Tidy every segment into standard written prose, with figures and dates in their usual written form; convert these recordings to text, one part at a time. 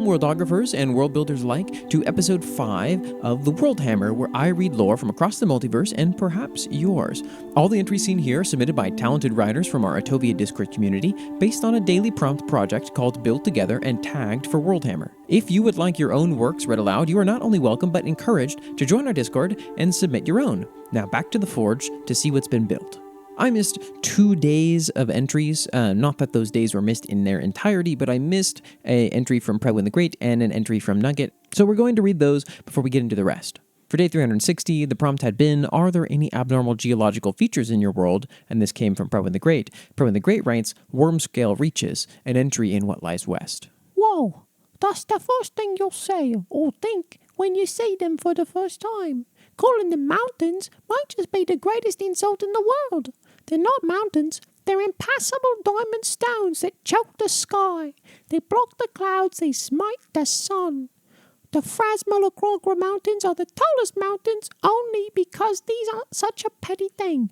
worldographers and world builders alike, to episode 5 of The World Hammer, where I read lore from across the multiverse and perhaps yours. All the entries seen here are submitted by talented writers from our Atovia Discord community based on a daily prompt project called Build Together and tagged for World Hammer. If you would like your own works read aloud, you are not only welcome but encouraged to join our Discord and submit your own. Now back to the Forge to see what's been built. I missed 2 days of entries, not that those days were missed in their entirety, but I missed an entry from Predwin the Great and an entry from Nugget, so we're going to read those before we get into the rest. For day 360, the prompt had been, are there any abnormal geological features in your world? And this came from Predwin the Great. Predwin the Great writes, worm scale reaches, an entry in what lies west. Whoa, that's the first thing you'll say or think when you see them for the first time. Calling them mountains might just be the greatest insult in the world. They're not mountains. They're impassable diamond stones that choke the sky. They block the clouds. They smite the sun. The Frasmalagrogra Mountains are the tallest mountains only because these aren't such a petty thing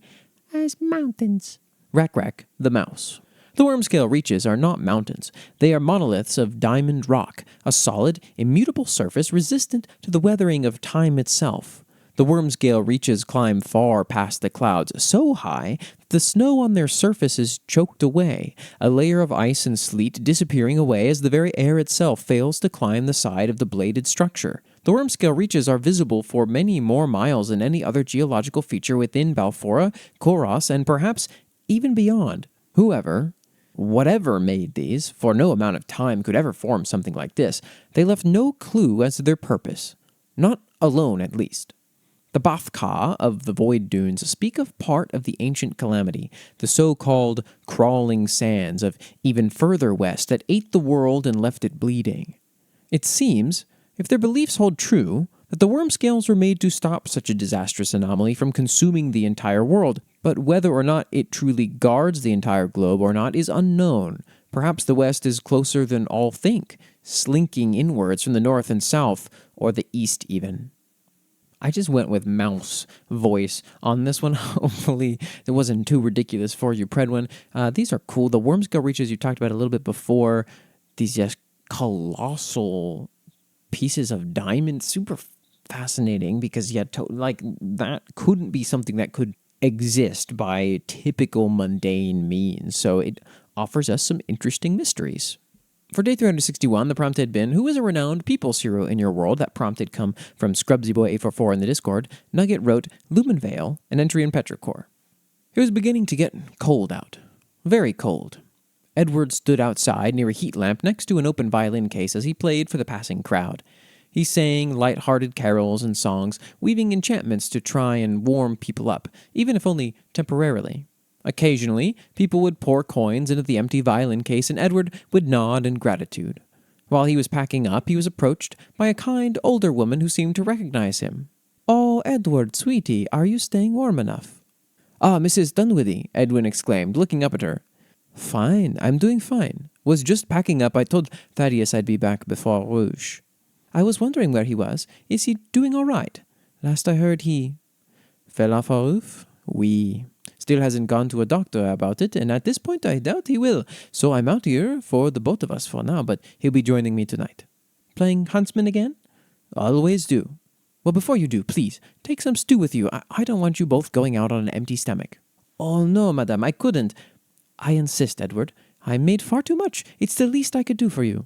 as mountains. Rack, the mouse. The worm-scale reaches are not mountains. They are monoliths of diamond rock, a solid, immutable surface resistant to the weathering of time itself. The worm-scale reaches climb far past the clouds, so high that the snow on their surface is choked away, a layer of ice and sleet disappearing away as the very air itself fails to climb the side of the bladed structure. The worm-scale reaches are visible for many more miles than any other geological feature within Balfora, Koros, and perhaps even beyond. Whatever made these, for no amount of time could ever form something like this, they left no clue as to their purpose. Not alone, at least. The Bathka of the Void Dunes speak of part of the ancient calamity, the so-called crawling sands of even further west that ate the world and left it bleeding. It seems, if their beliefs hold true, that the worm scales were made to stop such a disastrous anomaly from consuming the entire world, but whether or not it truly guards the entire globe or not is unknown. Perhaps the west is closer than all think, slinking inwards from the north and south, or the east even. I just went with mouse voice on this one. Hopefully it wasn't too ridiculous for you, Predwin. These are cool. The worm-scale reaches you talked about a little bit before. These just colossal pieces of diamond. Super fascinating because that couldn't be something that could exist by typical mundane means. So it offers us some interesting mysteries. For day 361, the prompt had been, who is a renowned people's hero in your world? That prompt had come from ScrubsyBoy844 in the Discord. Nugget wrote, Lumenvale, an entry in Petrichor. It was beginning to get cold out. Very cold. Edward stood outside near a heat lamp next to an open violin case as he played for the passing crowd. He sang light-hearted carols and songs, weaving enchantments to try and warm people up, even if only temporarily. Occasionally, people would pour coins into the empty violin case, and Edward would nod in gratitude. While he was packing up, he was approached by a kind, older woman who seemed to recognize him. "Oh, Edward, sweetie, are you staying warm enough?" "Ah, Mrs. Dunwoody," Edwin exclaimed, looking up at her. "Fine, I'm doing fine. Was just packing up. I told Thaddeus I'd be back before Rouge. I was wondering where he was. Is he doing all right? Last I heard he fell off a roof? Oui. Still hasn't gone to a doctor about it, and at this point I doubt he will. So I'm out here for the both of us for now, but he'll be joining me tonight. Playing huntsman again? Always do. Well, before you do, please, take some stew with you. I don't want you both going out on an empty stomach." "Oh, no, madame, I couldn't." "I insist, Edward. I made far too much. It's the least I could do for you."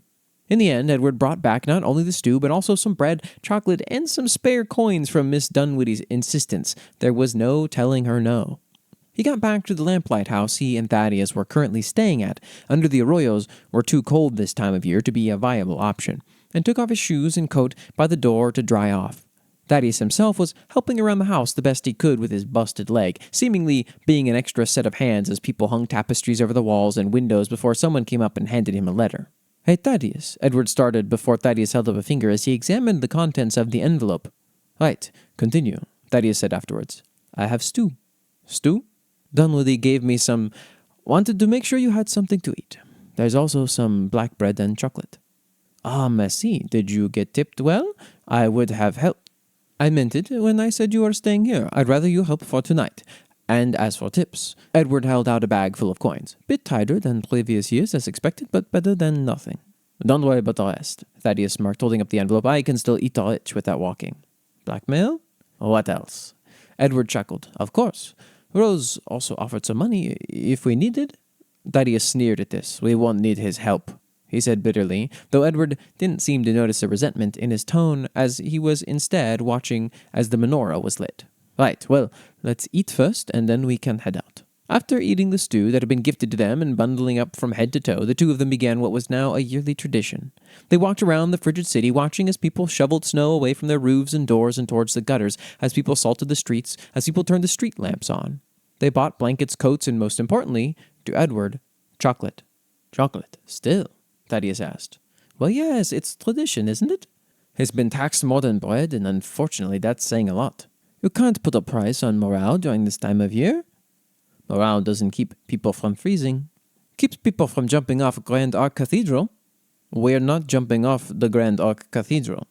In the end, Edward brought back not only the stew, but also some bread, chocolate, and some spare coins from Miss Dunwoody's insistence. There was no telling her no. He got back to the lamplight house he and Thaddeus were currently staying at. Under the arroyos were too cold this time of year to be a viable option, and took off his shoes and coat by the door to dry off. Thaddeus himself was helping around the house the best he could with his busted leg, seemingly being an extra set of hands as people hung tapestries over the walls and windows before someone came up and handed him a letter. "Hey, Thaddeus," Edward started before Thaddeus held up a finger as he examined the contents of the envelope. "Right, continue," Thaddeus said afterwards. "I have stew." "Stew?" "Dunwoody gave me some. Wanted to make sure you had something to eat. There's also some black bread and chocolate." "Ah, merci. Did you get tipped well? I would have helped." "I meant it when I said you are staying here. I'd rather you help for tonight. And as for tips," Edward held out a bag full of coins. "Bit tighter than previous years as expected, but better than nothing." Don't worry about the rest, Thaddeus smirked, holding up the envelope. I can still eat the rich without walking. Blackmail? What else? Edward chuckled. Of course. Rose also offered some money if we needed. Thaddeus sneered at this. We won't need his help, he said bitterly, though Edward didn't seem to notice a resentment in his tone as he was instead watching as the menorah was lit. Right, well, let's eat first and then we can head out. After eating the stew that had been gifted to them and bundling up from head to toe, the two of them began what was now a yearly tradition. They walked around the frigid city, watching as people shoveled snow away from their roofs and doors and towards the gutters, as people salted the streets, as people turned the street lamps on. They bought blankets, coats, and most importantly, to Edward, chocolate. Chocolate, still? Thaddeus asked. Well, yes, it's tradition, isn't it? It's been taxed more than bread, and unfortunately that's saying a lot. You can't put a price on morale during this time of year. Morale doesn't keep people from freezing. Keeps people from jumping off Grand Arc Cathedral. We're not jumping off the Grand Arc Cathedral.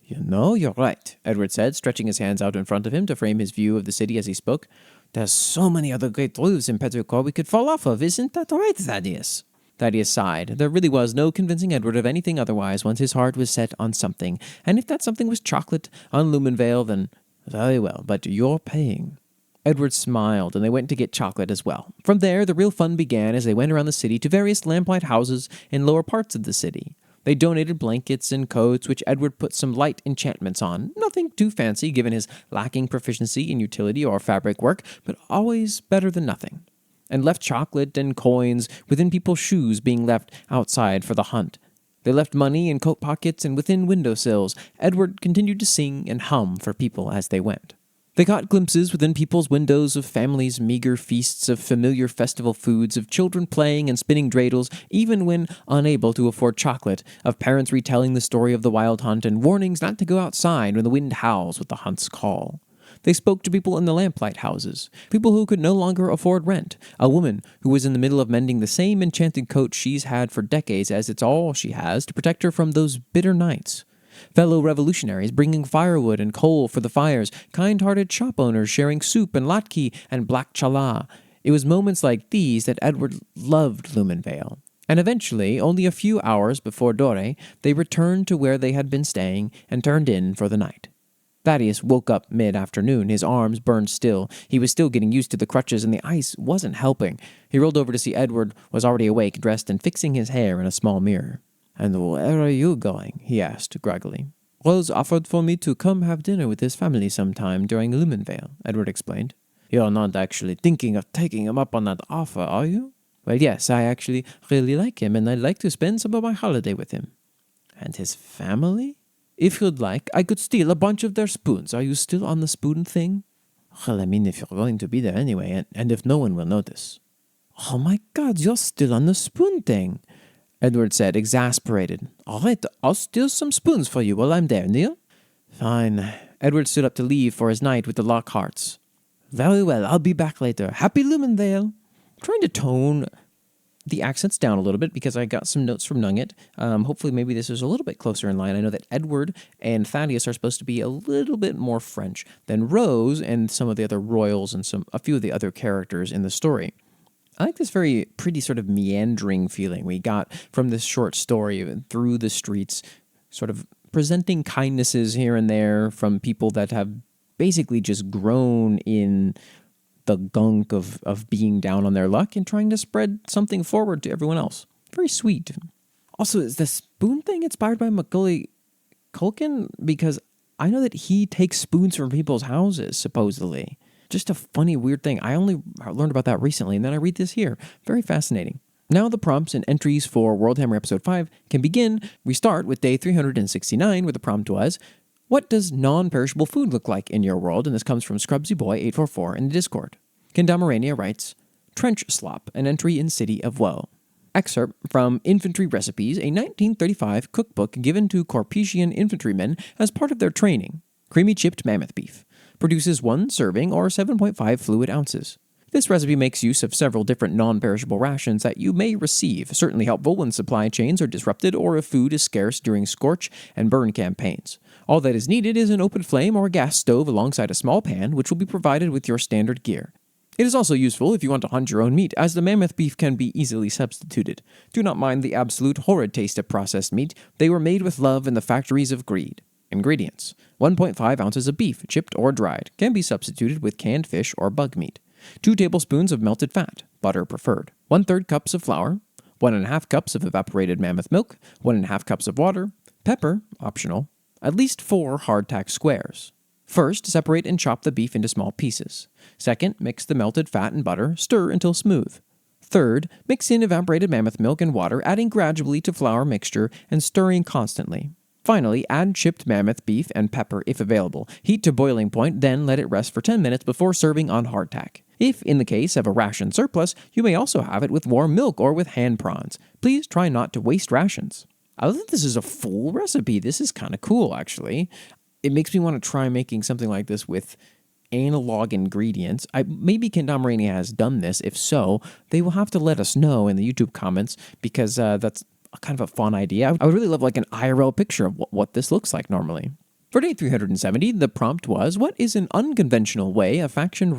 You know, you're right, Edward said, stretching his hands out in front of him to frame his view of the city as he spoke. There's so many other great roofs in Petrichor we could fall off of, isn't that right, Thaddeus? Thaddeus sighed. There really was no convincing Edward of anything otherwise once his heart was set on something, and if that something was chocolate on Lumenvale, then very well, but you're paying. Edward smiled, and they went to get chocolate as well. From there, the real fun began as they went around the city to various lamplight houses in lower parts of the city. They donated blankets and coats, which Edward put some light enchantments on. Nothing too fancy, given his lacking proficiency in utility or fabric work, but always better than nothing. And left chocolate and coins within people's shoes being left outside for the hunt. They left money in coat pockets and within windowsills. Edward continued to sing and hum for people as they went. They caught glimpses within people's windows of families' meager feasts, of familiar festival foods, of children playing and spinning dreidels, even when unable to afford chocolate, of parents retelling the story of the wild hunt, and warnings not to go outside when the wind howls with the hunt's call. They spoke to people in the lamplight houses, people who could no longer afford rent, a woman who was in the middle of mending the same enchanted coat she's had for decades as it's all she has to protect her from those bitter nights. Fellow revolutionaries bringing firewood and coal for the fires, kind-hearted shop owners sharing soup and latke and black challah. It was moments like these that Edward loved Lumenvale. And eventually, only a few hours before Dore, they returned to where they had been staying and turned in for the night. Thaddeus woke up mid-afternoon. His arms burned still. He was still getting used to the crutches, and the ice wasn't helping. He rolled over to see Edward was already awake, dressed and fixing his hair in a small mirror. "And where are you going?" he asked, groggily. "Rose offered for me to come have dinner with his family sometime during Lumenvale," Edward explained. "You're not actually thinking of taking him up on that offer, are you?" "Well, yes, I actually really like him, and I'd like to spend some of my holiday with him." "And his family?" "If you'd like, I could steal a bunch of their spoons. Are you still on the spoon thing?" "Well, I mean, if you're going to be there anyway, and if no one will notice." "Oh my God, you're still on the spoon thing," Edward said, exasperated. "All right, I'll steal some spoons for you while I'm there, Neil." "Fine." Edward stood up to leave for his night with the Lockharts. "Very well, I'll be back later. Happy Lumenvale." Trying to tone the accents down a little bit because I got some notes from Nugget. Hopefully maybe this is a little bit closer in line. I know that Edward and Thaddeus are supposed to be a little bit more French than Rose and some of the other royals and a few of the other characters in the story. I like this very pretty sort of meandering feeling we got from this short story through the streets, sort of presenting kindnesses here and there from people that have basically just grown in the gunk of being down on their luck and trying to spread something forward to everyone else. Very sweet. Also, is the spoon thing inspired by Macaulay Culkin? Because I know that he takes spoons from people's houses, supposedly. Just a funny, weird thing. I only learned about that recently, and then I read this here. Very fascinating. Now the prompts and entries for Worldhammer Episode 5 can begin. We start with day 369, where the prompt was, "What does non-perishable food look like in your world?" And this comes from ScrubsyBoy844 in the Discord. Kendamarania writes, "Trench slop, an entry in City of Woe." Excerpt from Infantry Recipes, a 1935 cookbook given to Corpesian infantrymen as part of their training. Creamy chipped mammoth beef. Produces 1 serving or 7.5 fluid ounces. This recipe makes use of several different non-perishable rations that you may receive, certainly helpful when supply chains are disrupted or if food is scarce during scorch and burn campaigns. All that is needed is an open flame or a gas stove alongside a small pan, which will be provided with your standard gear. It is also useful if you want to hunt your own meat, as the mammoth beef can be easily substituted. Do not mind the absolute horrid taste of processed meat. They were made with love in the factories of greed. Ingredients: 1.5 ounces of beef, chipped or dried, can be substituted with canned fish or bug meat. 2 tablespoons of melted fat, butter preferred. 1/3 cups of flour. 1.5 cups of evaporated mammoth milk. 1.5 cups of water. Pepper, optional. At least 4 hardtack squares. First, separate and chop the beef into small pieces. Second, mix the melted fat and butter, stir until smooth. Third, mix in evaporated mammoth milk and water, adding gradually to flour mixture and stirring constantly. Finally, add chipped mammoth beef and pepper if available. Heat to boiling point, then let it rest for 10 minutes before serving on hardtack. If, in the case of a ration surplus, you may also have it with warm milk or with hand prawns. Please try not to waste rations. I think this is a full recipe. This is kind of cool, actually. It makes me want to try making something like this with analog ingredients. Maybe Kendamarania has done this. If so, they will have to let us know in the YouTube comments, because that's kind of a fun idea. I would really love like an IRL picture of what this looks like normally. For day 370, the prompt was, what is an unconventional way a faction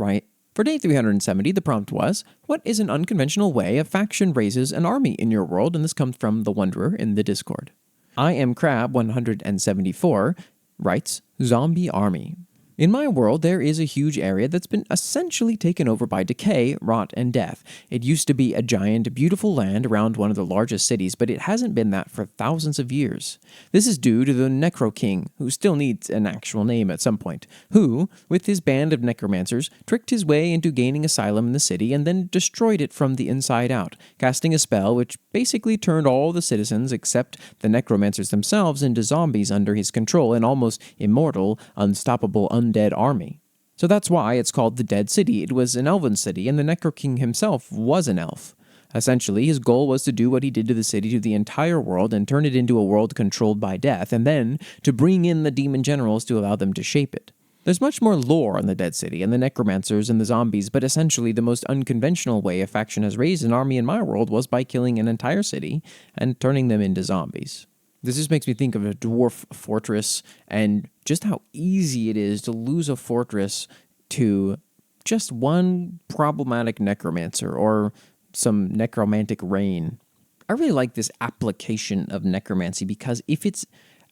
For day 370, the prompt was, what is an unconventional way a faction raises an army in your world? And this comes from the Wanderer in the Discord. I am Crab 174 writes, Zombie Army. In my world, there is a huge area that's been essentially taken over by decay, rot, and death. It used to be a giant, beautiful land around one of the largest cities, but it hasn't been that for thousands of years. This is due to the Necro King, who still needs an actual name at some point, who, with his band of necromancers, tricked his way into gaining asylum in the city and then destroyed it from the inside out, casting a spell which basically turned all the citizens except the necromancers themselves into zombies under his control, an almost immortal, unstoppable, undead army. So that's why it's called the Dead City. It was an elven city, and the Necro King himself was an elf. Essentially, his goal was to do what he did to the city to the entire world and turn it into a world controlled by death, and then to bring in the demon generals to allow them to shape it. There's much more lore on the Dead City and the necromancers and the zombies, but essentially the most unconventional way a faction has raised an army in my world was by killing an entire city and turning them into zombies. This just makes me think of a dwarf fortress and just how easy it is to lose a fortress to just one problematic necromancer or some necromantic rain. I really like this application of necromancy because if it's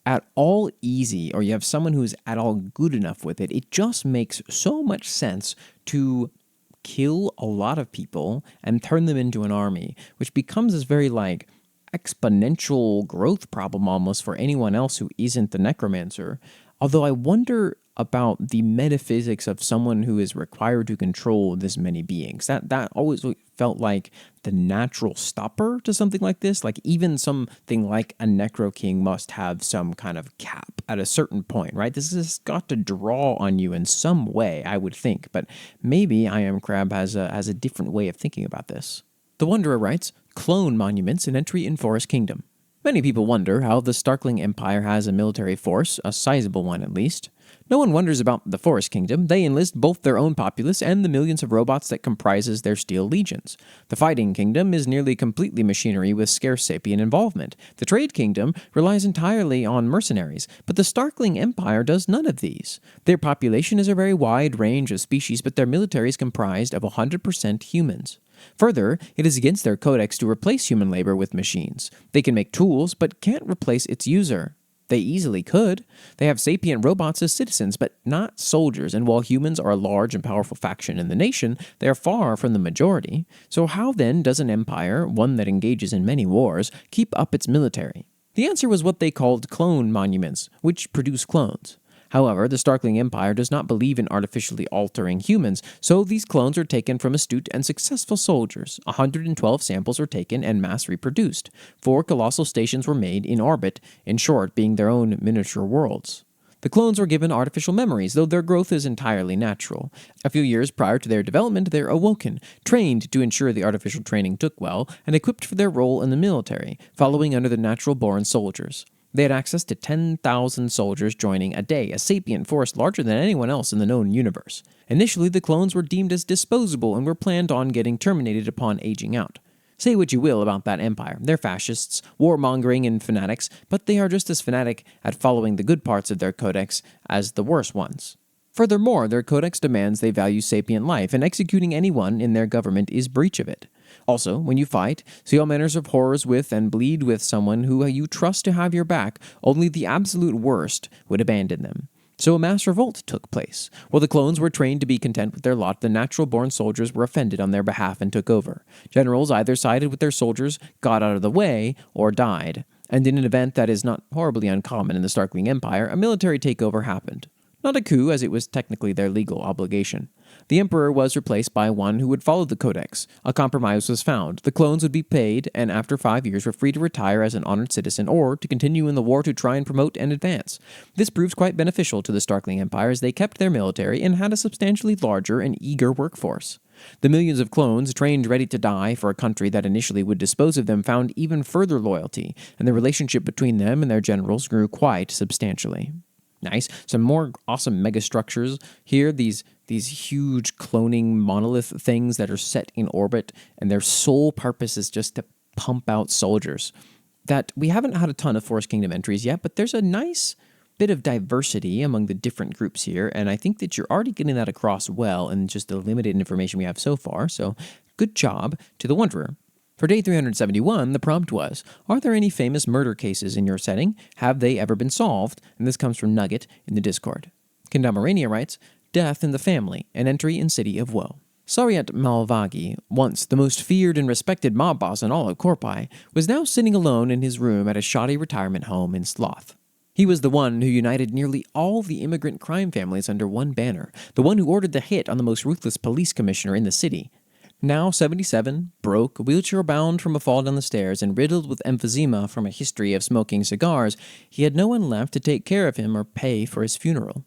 at all easy or you have someone who's at all good enough with it, it just makes so much sense to kill a lot of people and turn them into an army, which becomes this very exponential growth problem almost for anyone else who isn't the necromancer. Although I wonder about the metaphysics of someone who is required to control this many beings. That always felt like the natural stopper to something like this. Like even something like a Necro King must have some kind of cap at a certain point, right? This has got to draw on you in some way, I would think. But maybe I Am Crab has a different way of thinking about this. The Wanderer writes, clone monuments and entry in Forest Kingdom. Many people wonder how the Starkling Empire has a military force, a sizable one at least. No one wonders about the Forest Kingdom. They enlist both their own populace and the millions of robots that comprises their steel legions. The Fighting Kingdom is nearly completely machinery with scarce sapient involvement. The Trade Kingdom relies entirely on mercenaries, but the Starkling Empire does none of these. Their population is a very wide range of species, but their military is comprised of 100% humans. Further, it is against their codex to replace human labor with machines. They can make tools, but can't replace its user. They easily could. They have sapient robots as citizens, but not soldiers, and while humans are a large and powerful faction in the nation, they are far from the majority. So how then does an empire, one that engages in many wars, keep up its military? The answer was what they called clone monuments, which produce clones. However, the Starkling Empire does not believe in artificially altering humans, so these clones are taken from astute and successful soldiers. 112 samples are taken and mass reproduced. 4 colossal stations were made in orbit, in short, being their own miniature worlds. The clones were given artificial memories, though their growth is entirely natural. A few years prior to their development, they're awoken, trained to ensure the artificial training took well, and equipped for their role in the military, following under the natural-born soldiers. They had access to 10,000 soldiers joining a day, a sapient force larger than anyone else in the known universe. Initially, the clones were deemed as disposable and were planned on getting terminated upon aging out. Say what you will about that empire. They're fascists, warmongering, and fanatics, but they are just as fanatic at following the good parts of their codex as the worse ones. Furthermore, their codex demands they value sapient life, and executing anyone in their government is breach of it. Also, when you fight, see all manners of horrors with and bleed with someone who you trust to have your back, only the absolute worst would abandon them. So a mass revolt took place. While the clones were trained to be content with their lot, the natural-born soldiers were offended on their behalf and took over. Generals either sided with their soldiers, got out of the way, or died. And in an event that is not horribly uncommon in the Starkling Empire, a military takeover happened. Not a coup, as it was technically their legal obligation. The Emperor was replaced by one who would follow the Codex. A compromise was found. The clones would be paid, and after 5 years were free to retire as an honored citizen or to continue in the war to try and promote and advance. This proves quite beneficial to the Starkling Empire as they kept their military and had a substantially larger and eager workforce. The millions of clones, trained ready to die for a country that initially would dispose of them, found even further loyalty, and the relationship between them and their generals grew quite substantially. Nice. Some more awesome megastructures here. These huge cloning monolith things that are set in orbit, and their sole purpose is just to pump out soldiers. That we haven't had a ton of Forest Kingdom entries yet, but there's a nice bit of diversity among the different groups here, and I think that you're already getting that across well in just the limited information we have so far, so good job to the Wanderer. For day 371, the prompt was, are there any famous murder cases in your setting? Have they ever been solved? And this comes from Nugget in the Discord. Kendamarania writes, Death in the Family, an entry in City of Woe. Saryat Malvagi, once the most feared and respected mob boss in all of Korpai, was now sitting alone in his room at a shoddy retirement home in Sloth. He was the one who united nearly all the immigrant crime families under one banner, the one who ordered the hit on the most ruthless police commissioner in the city. Now 77, broke, wheelchair-bound from a fall down the stairs, and riddled with emphysema from a history of smoking cigars, he had no one left to take care of him or pay for his funeral.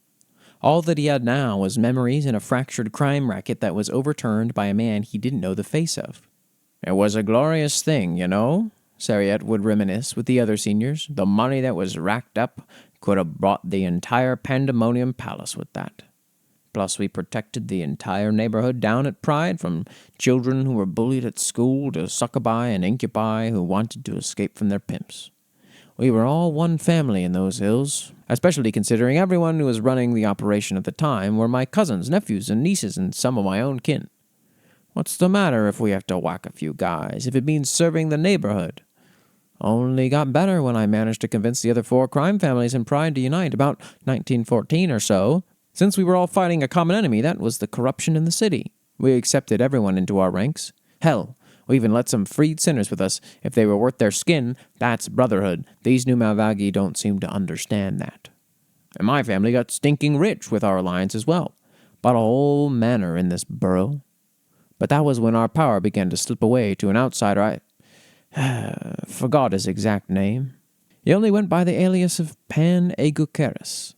All that he had now was memories and a fractured crime racket that was overturned by a man he didn't know the face of. It was a glorious thing, you know, Saryat would reminisce with the other seniors. The money that was racked up could have bought the entire Pandemonium Palace with that. Plus, we protected the entire neighborhood down at Pride, from children who were bullied at school to succubi and incubi who wanted to escape from their pimps. We were all one family in those hills, especially considering everyone who was running the operation at the time were my cousins, nephews, and nieces, and some of my own kin. What's the matter if we have to whack a few guys, if it means serving the neighborhood? Only got better when I managed to convince the other 4 crime families in Pride to unite about 1914 or so. Since we were all fighting a common enemy, that was the corruption in the city. We accepted everyone into our ranks. Hell, we even let some freed sinners with us if they were worth their skin. That's brotherhood. These new Malvagi don't seem to understand that. And my family got stinking rich with our alliance as well. Bought a whole manor in this borough. But that was when our power began to slip away to an outsider. I forgot his exact name. He only went by the alias of Pan Egukeris.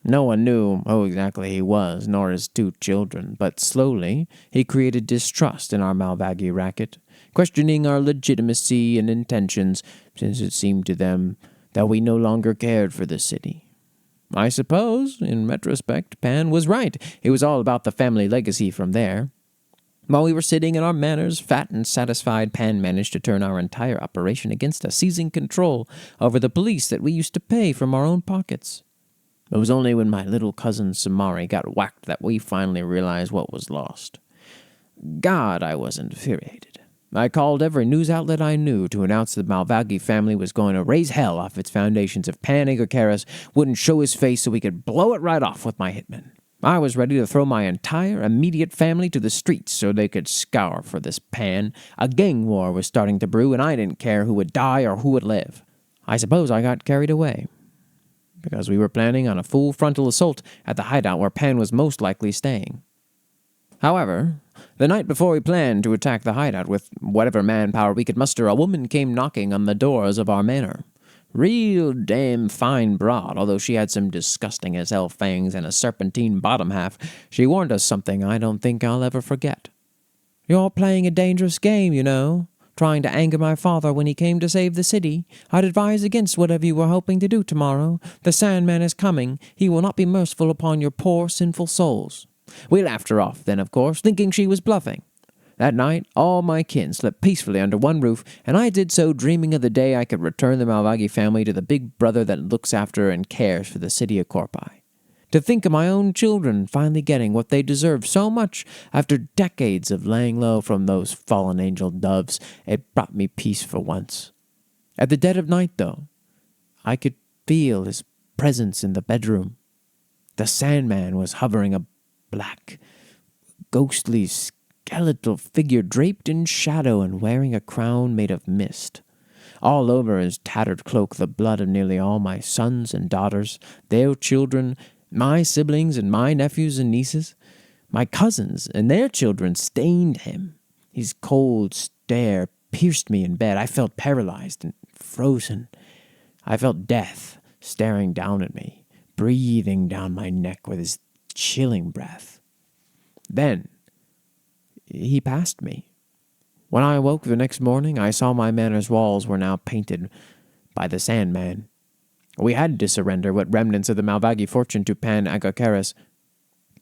No one knew who exactly he was, nor his 2 children, but slowly he created distrust in our Malvagi racket, questioning our legitimacy and intentions, since it seemed to them that we no longer cared for the city. I suppose, in retrospect, Pan was right. It was all about the family legacy from there. While we were sitting in our manors, fat and satisfied, Pan managed to turn our entire operation against us, seizing control over the police that we used to pay from our own pockets. It was only when my little cousin Samari got whacked that we finally realized what was lost. God, I was infuriated. I called every news outlet I knew to announce the Malvagi family was going to raise hell off its foundations if Pan Egukeris wouldn't show his face so we could blow it right off with my hitmen. I was ready to throw my entire immediate family to the streets so they could scour for this Pan. A gang war was starting to brew, and I didn't care who would die or who would live. I suppose I got carried away, because we were planning on a full frontal assault at the hideout where Pan was most likely staying. However, the night before we planned to attack the hideout with whatever manpower we could muster, a woman came knocking on the doors of our manor. Real damn fine broad, although she had some disgusting as hell fangs and a serpentine bottom half. She warned us something I don't think I'll ever forget. You're playing a dangerous game, you know. Trying to anger my father when he came to save the city. I'd advise against whatever you were hoping to do tomorrow. The Sandman is coming. He will not be merciful upon your poor, sinful souls. We laughed her off then, of course, thinking she was bluffing. That night, all my kin slept peacefully under one roof, and I did so dreaming of the day I could return the Malvagi family to the big brother that looks after and cares for the city of Korpai. To think of my own children finally getting what they deserve so much after decades of laying low from those fallen angel doves, it brought me peace for once. At the dead of night, though, I could feel his presence in the bedroom. The Sandman was hovering, a black, ghostly, skeletal figure draped in shadow and wearing a crown made of mist. All over his tattered cloak the blood of nearly all my sons and daughters, their children, my siblings and my nephews and nieces. My cousins and their children stained him. His cold stare pierced me in bed. I felt paralyzed and frozen. I felt death staring down at me, breathing down my neck with his chilling breath. Then he passed me. When I awoke the next morning, I saw my manor's walls were now painted by the Sandman. We had to surrender what remnants of the Malvagi fortune to Pan Agacaris.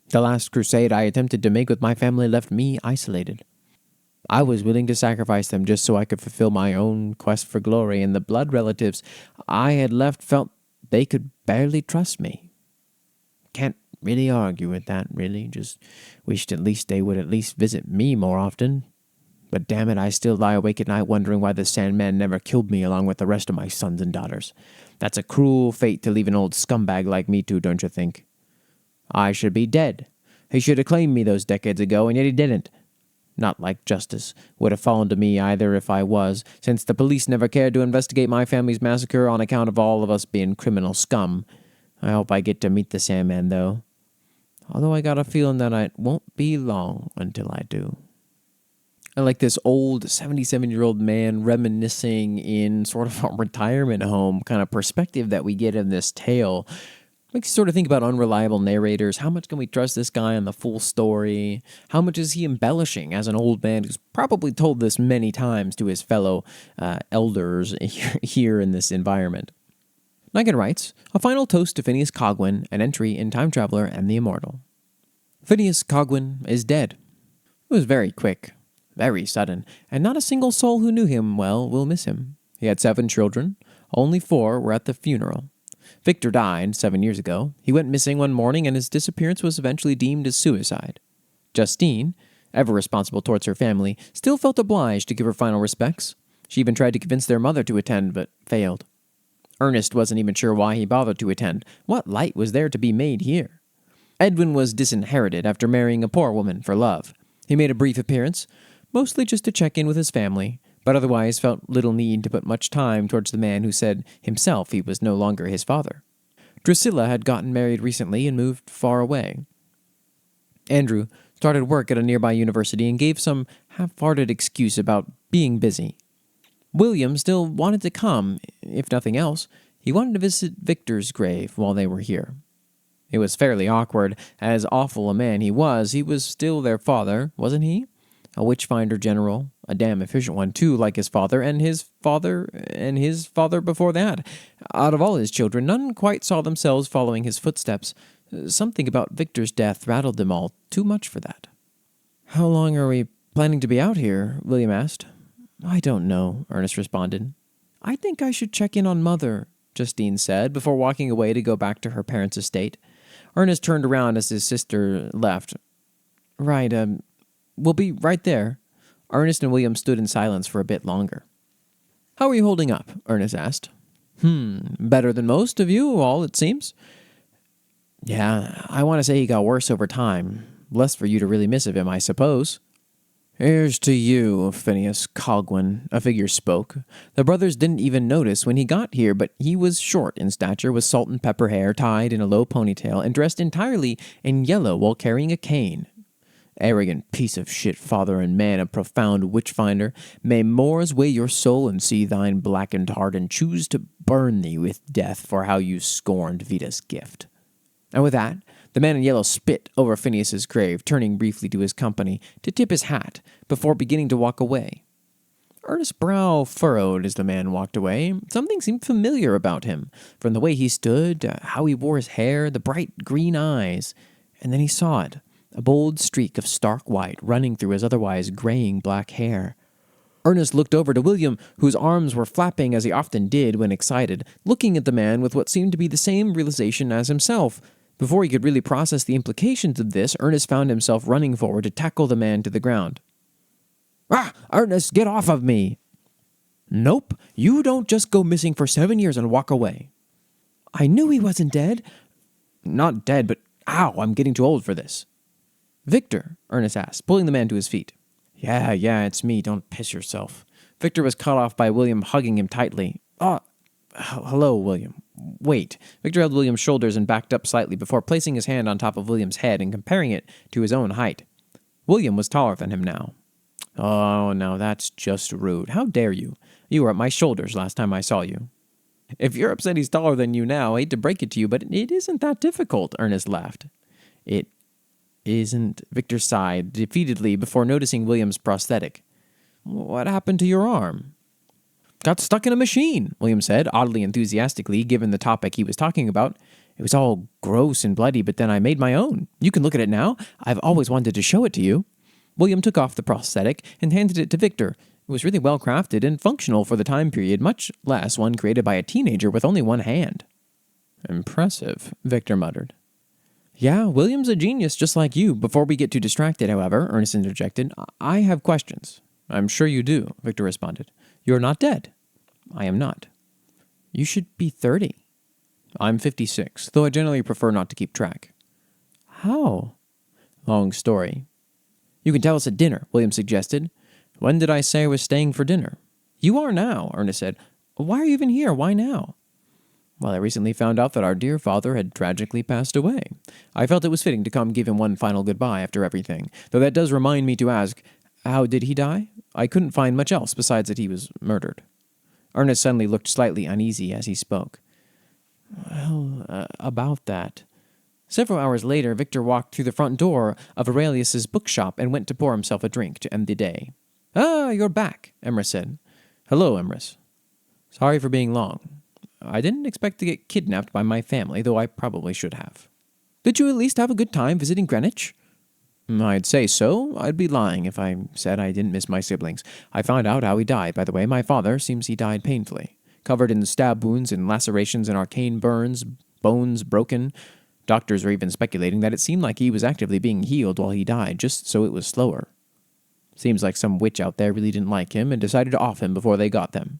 The last crusade I attempted to make with my family left me isolated. I was willing to sacrifice them just so I could fulfill my own quest for glory, and the blood relatives I had left felt they could barely trust me. Can't really argue with that, really. Just wished at least they would at least visit me more often. But damn it, I still lie awake at night wondering why the Sandman never killed me along with the rest of my sons and daughters. That's a cruel fate to leave an old scumbag like me to, don't you think? I should be dead. He should have claimed me those decades ago, and yet he didn't. Not like justice would have fallen to me either if I was, since the police never cared to investigate my family's massacre on account of all of us being criminal scum. I hope I get to meet the Sandman, though. Although I got a feeling that it won't be long until I do. I like this old 77-year-old man reminiscing in sort of a retirement home kind of perspective that we get in this tale. Makes you sort of think about unreliable narrators. How much can we trust this guy on the full story? How much is he embellishing as an old man who's probably told this many times to his fellow elders here in this environment? Nugget writes, a final toast to Phineas Cogwin, an entry in Time Traveler and the Immortal. Phineas Cogwin is dead. It was very quick. Very sudden, and not a single soul who knew him well will miss him. He had 7 children. Only 4 were at the funeral. Victor died 7 years ago. He went missing one morning, and his disappearance was eventually deemed as suicide. Justine, ever responsible towards her family, still felt obliged to give her final respects. She even tried to convince their mother to attend, but failed. Ernest wasn't even sure why he bothered to attend. What light was there to be made here? Edwin was disinherited after marrying a poor woman for love. He made a brief appearance, mostly just to check in with his family, but otherwise felt little need to put much time towards the man who said himself he was no longer his father. Drusilla had gotten married recently and moved far away. Andrew started work at a nearby university and gave some half-hearted excuse about being busy. William still wanted to come, if nothing else. He wanted to visit Victor's grave while they were here. It was fairly awkward. As awful a man he was still their father, wasn't he? A witchfinder general, a damn efficient one too, like his father, and his father before that. Out of all his children, none quite saw themselves following his footsteps. Something about Victor's death rattled them all too much for that. How long are we planning to be out here? William asked. I don't know, Ernest responded. I think I should check in on Mother, Justine said, before walking away to go back to her parents' estate. Ernest turned around as his sister left. Right, we'll be right there. Ernest and William stood in silence for a bit longer. How are you holding up? Ernest asked. Better than most of you all, it seems. Yeah, I want to say he got worse over time. Less for you to really miss of him, I suppose. Here's to you, Phineas Cogwin, a figure spoke. The brothers didn't even notice when he got here, but he was short in stature with salt and pepper hair tied in a low ponytail and dressed entirely in yellow while carrying a cane. Arrogant piece of shit, father and man, a profound witchfinder, may Moors weigh your soul and see thine blackened heart and choose to burn thee with death for how you scorned Vita's gift. And with that, the man in yellow spit over Phineas's grave, turning briefly to his company to tip his hat before beginning to walk away. Ernest's brow furrowed as the man walked away. Something seemed familiar about him, from the way he stood, how he wore his hair, the bright green eyes. And then he saw it, a bold streak of stark white running through his otherwise graying black hair. Ernest looked over to William, whose arms were flapping as he often did when excited, looking at the man with what seemed to be the same realization as himself. Before he could really process the implications of this, Ernest found himself running forward to tackle the man to the ground. "Ah, Ernest, get off of me!" "Nope, you don't just go missing for 7 years and walk away." "I knew he wasn't dead." "Not dead, but ow, I'm getting too old for this." "Victor?" Ernest asked, pulling the man to his feet. Yeah, it's me, don't piss yourself." Victor was cut off by William hugging him tightly. Hello, William. Wait. Victor held William's shoulders and backed up slightly before placing his hand on top of William's head and comparing it to his own height. William was taller than him now. "Oh, no, that's just rude. How dare you? You were at my shoulders last time I saw you." "If you're upset he's taller than you now, I hate to break it to you, but it isn't that difficult," Ernest laughed. "It isn't," Victor sighed defeatedly before noticing William's prosthetic. "What happened to your arm?" "Got stuck in a machine," William said, oddly enthusiastically, given the topic he was talking about. "It was all gross and bloody, but then I made my own. You can look at it now. I've always wanted to show it to you." William took off the prosthetic and handed it to Victor. It was really well crafted and functional for the time period, much less one created by a teenager with only one hand. "Impressive," Victor muttered. "Yeah, William's a genius just like you. Before we get too distracted, however," Ernest interjected, "I have questions." "I'm sure you do," Victor responded. "You're not dead." "I am not." "You should be 30. "I'm 56, though I generally prefer not to keep track." "How?" "Long story." "You can tell us at dinner," William suggested. "When did I say I was staying for dinner?" "You are now," Ernest said. "Why are you even here? Why now?" "Well, I recently found out that our dear father had tragically passed away. I felt it was fitting to come give him one final goodbye after everything, though that does remind me to ask, how did he die? I couldn't find much else besides that he was murdered." Ernest suddenly looked slightly uneasy as he spoke. "Well, about that." Several hours later, Victor walked through the front door of Aurelius's bookshop and went to pour himself a drink to end the day. "Ah, you're back," Emrys said. "Hello, Emrys. Sorry for being long. I didn't expect to get kidnapped by my family, though I probably should have." "Did you at least have a good time visiting Greenwich?" "I'd say so. I'd be lying if I said I didn't miss my siblings. I found out how he died, by the way. My father seems he died painfully, covered in stab wounds and lacerations and arcane burns, bones broken. Doctors are even speculating that it seemed like he was actively being healed while he died, just so it was slower. Seems like some witch out there really didn't like him and decided to off him before they got them.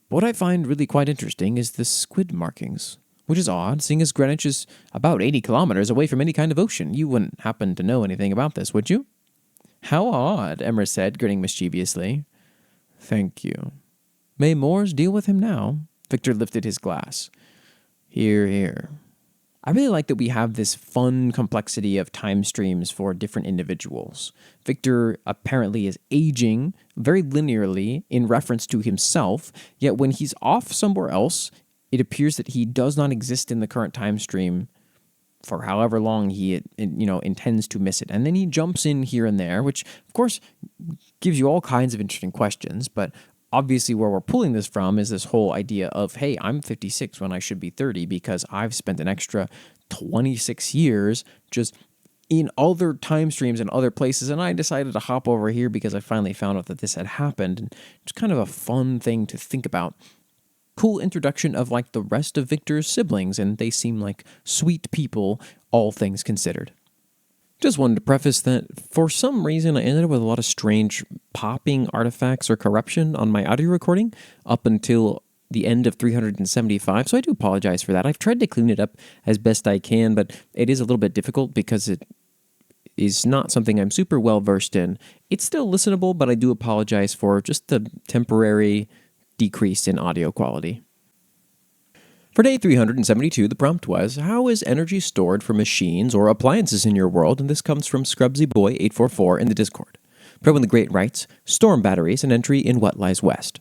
What I find really quite interesting is the squid markings, which is odd, seeing as Greenwich is about 80 kilometers away from any kind of ocean. You wouldn't happen to know anything about this, would you?" "How odd," Emrys said, grinning mischievously. "Thank you. May Moors deal with him now." Victor lifted his glass. "Hear, hear." I really like that we have this fun complexity of time streams for different individuals. Victor apparently is aging very linearly in reference to himself, yet when he's off somewhere else, it appears that he does not exist in the current time stream for however long he intends to miss it. And then he jumps in here and there, which, of course, gives you all kinds of interesting questions, but obviously where we're pulling this from is this whole idea of, hey, I'm 56 when I should be 30 because I've spent an extra 26 years just in other time streams and other places, and I decided to hop over here because I finally found out that this had happened. And it's kind of a fun thing to think about. Cool introduction of like the rest of Victor's siblings, and they seem like sweet people, all things considered. Just wanted to preface that for some reason I ended up with a lot of strange popping artifacts or corruption on my audio recording up until the end of 375, so I do apologize for that. I've tried to clean it up as best I can, but it is a little bit difficult because it is not something I'm super well versed in. It's still listenable, but I do apologize for just the temporary decrease in audio quality. For day 372, the prompt was, how is energy stored for machines or appliances in your world? And this comes from ScrubsyBoy844 in the Discord. Pro in the Great writes, storm batteries, an entry in What Lies West.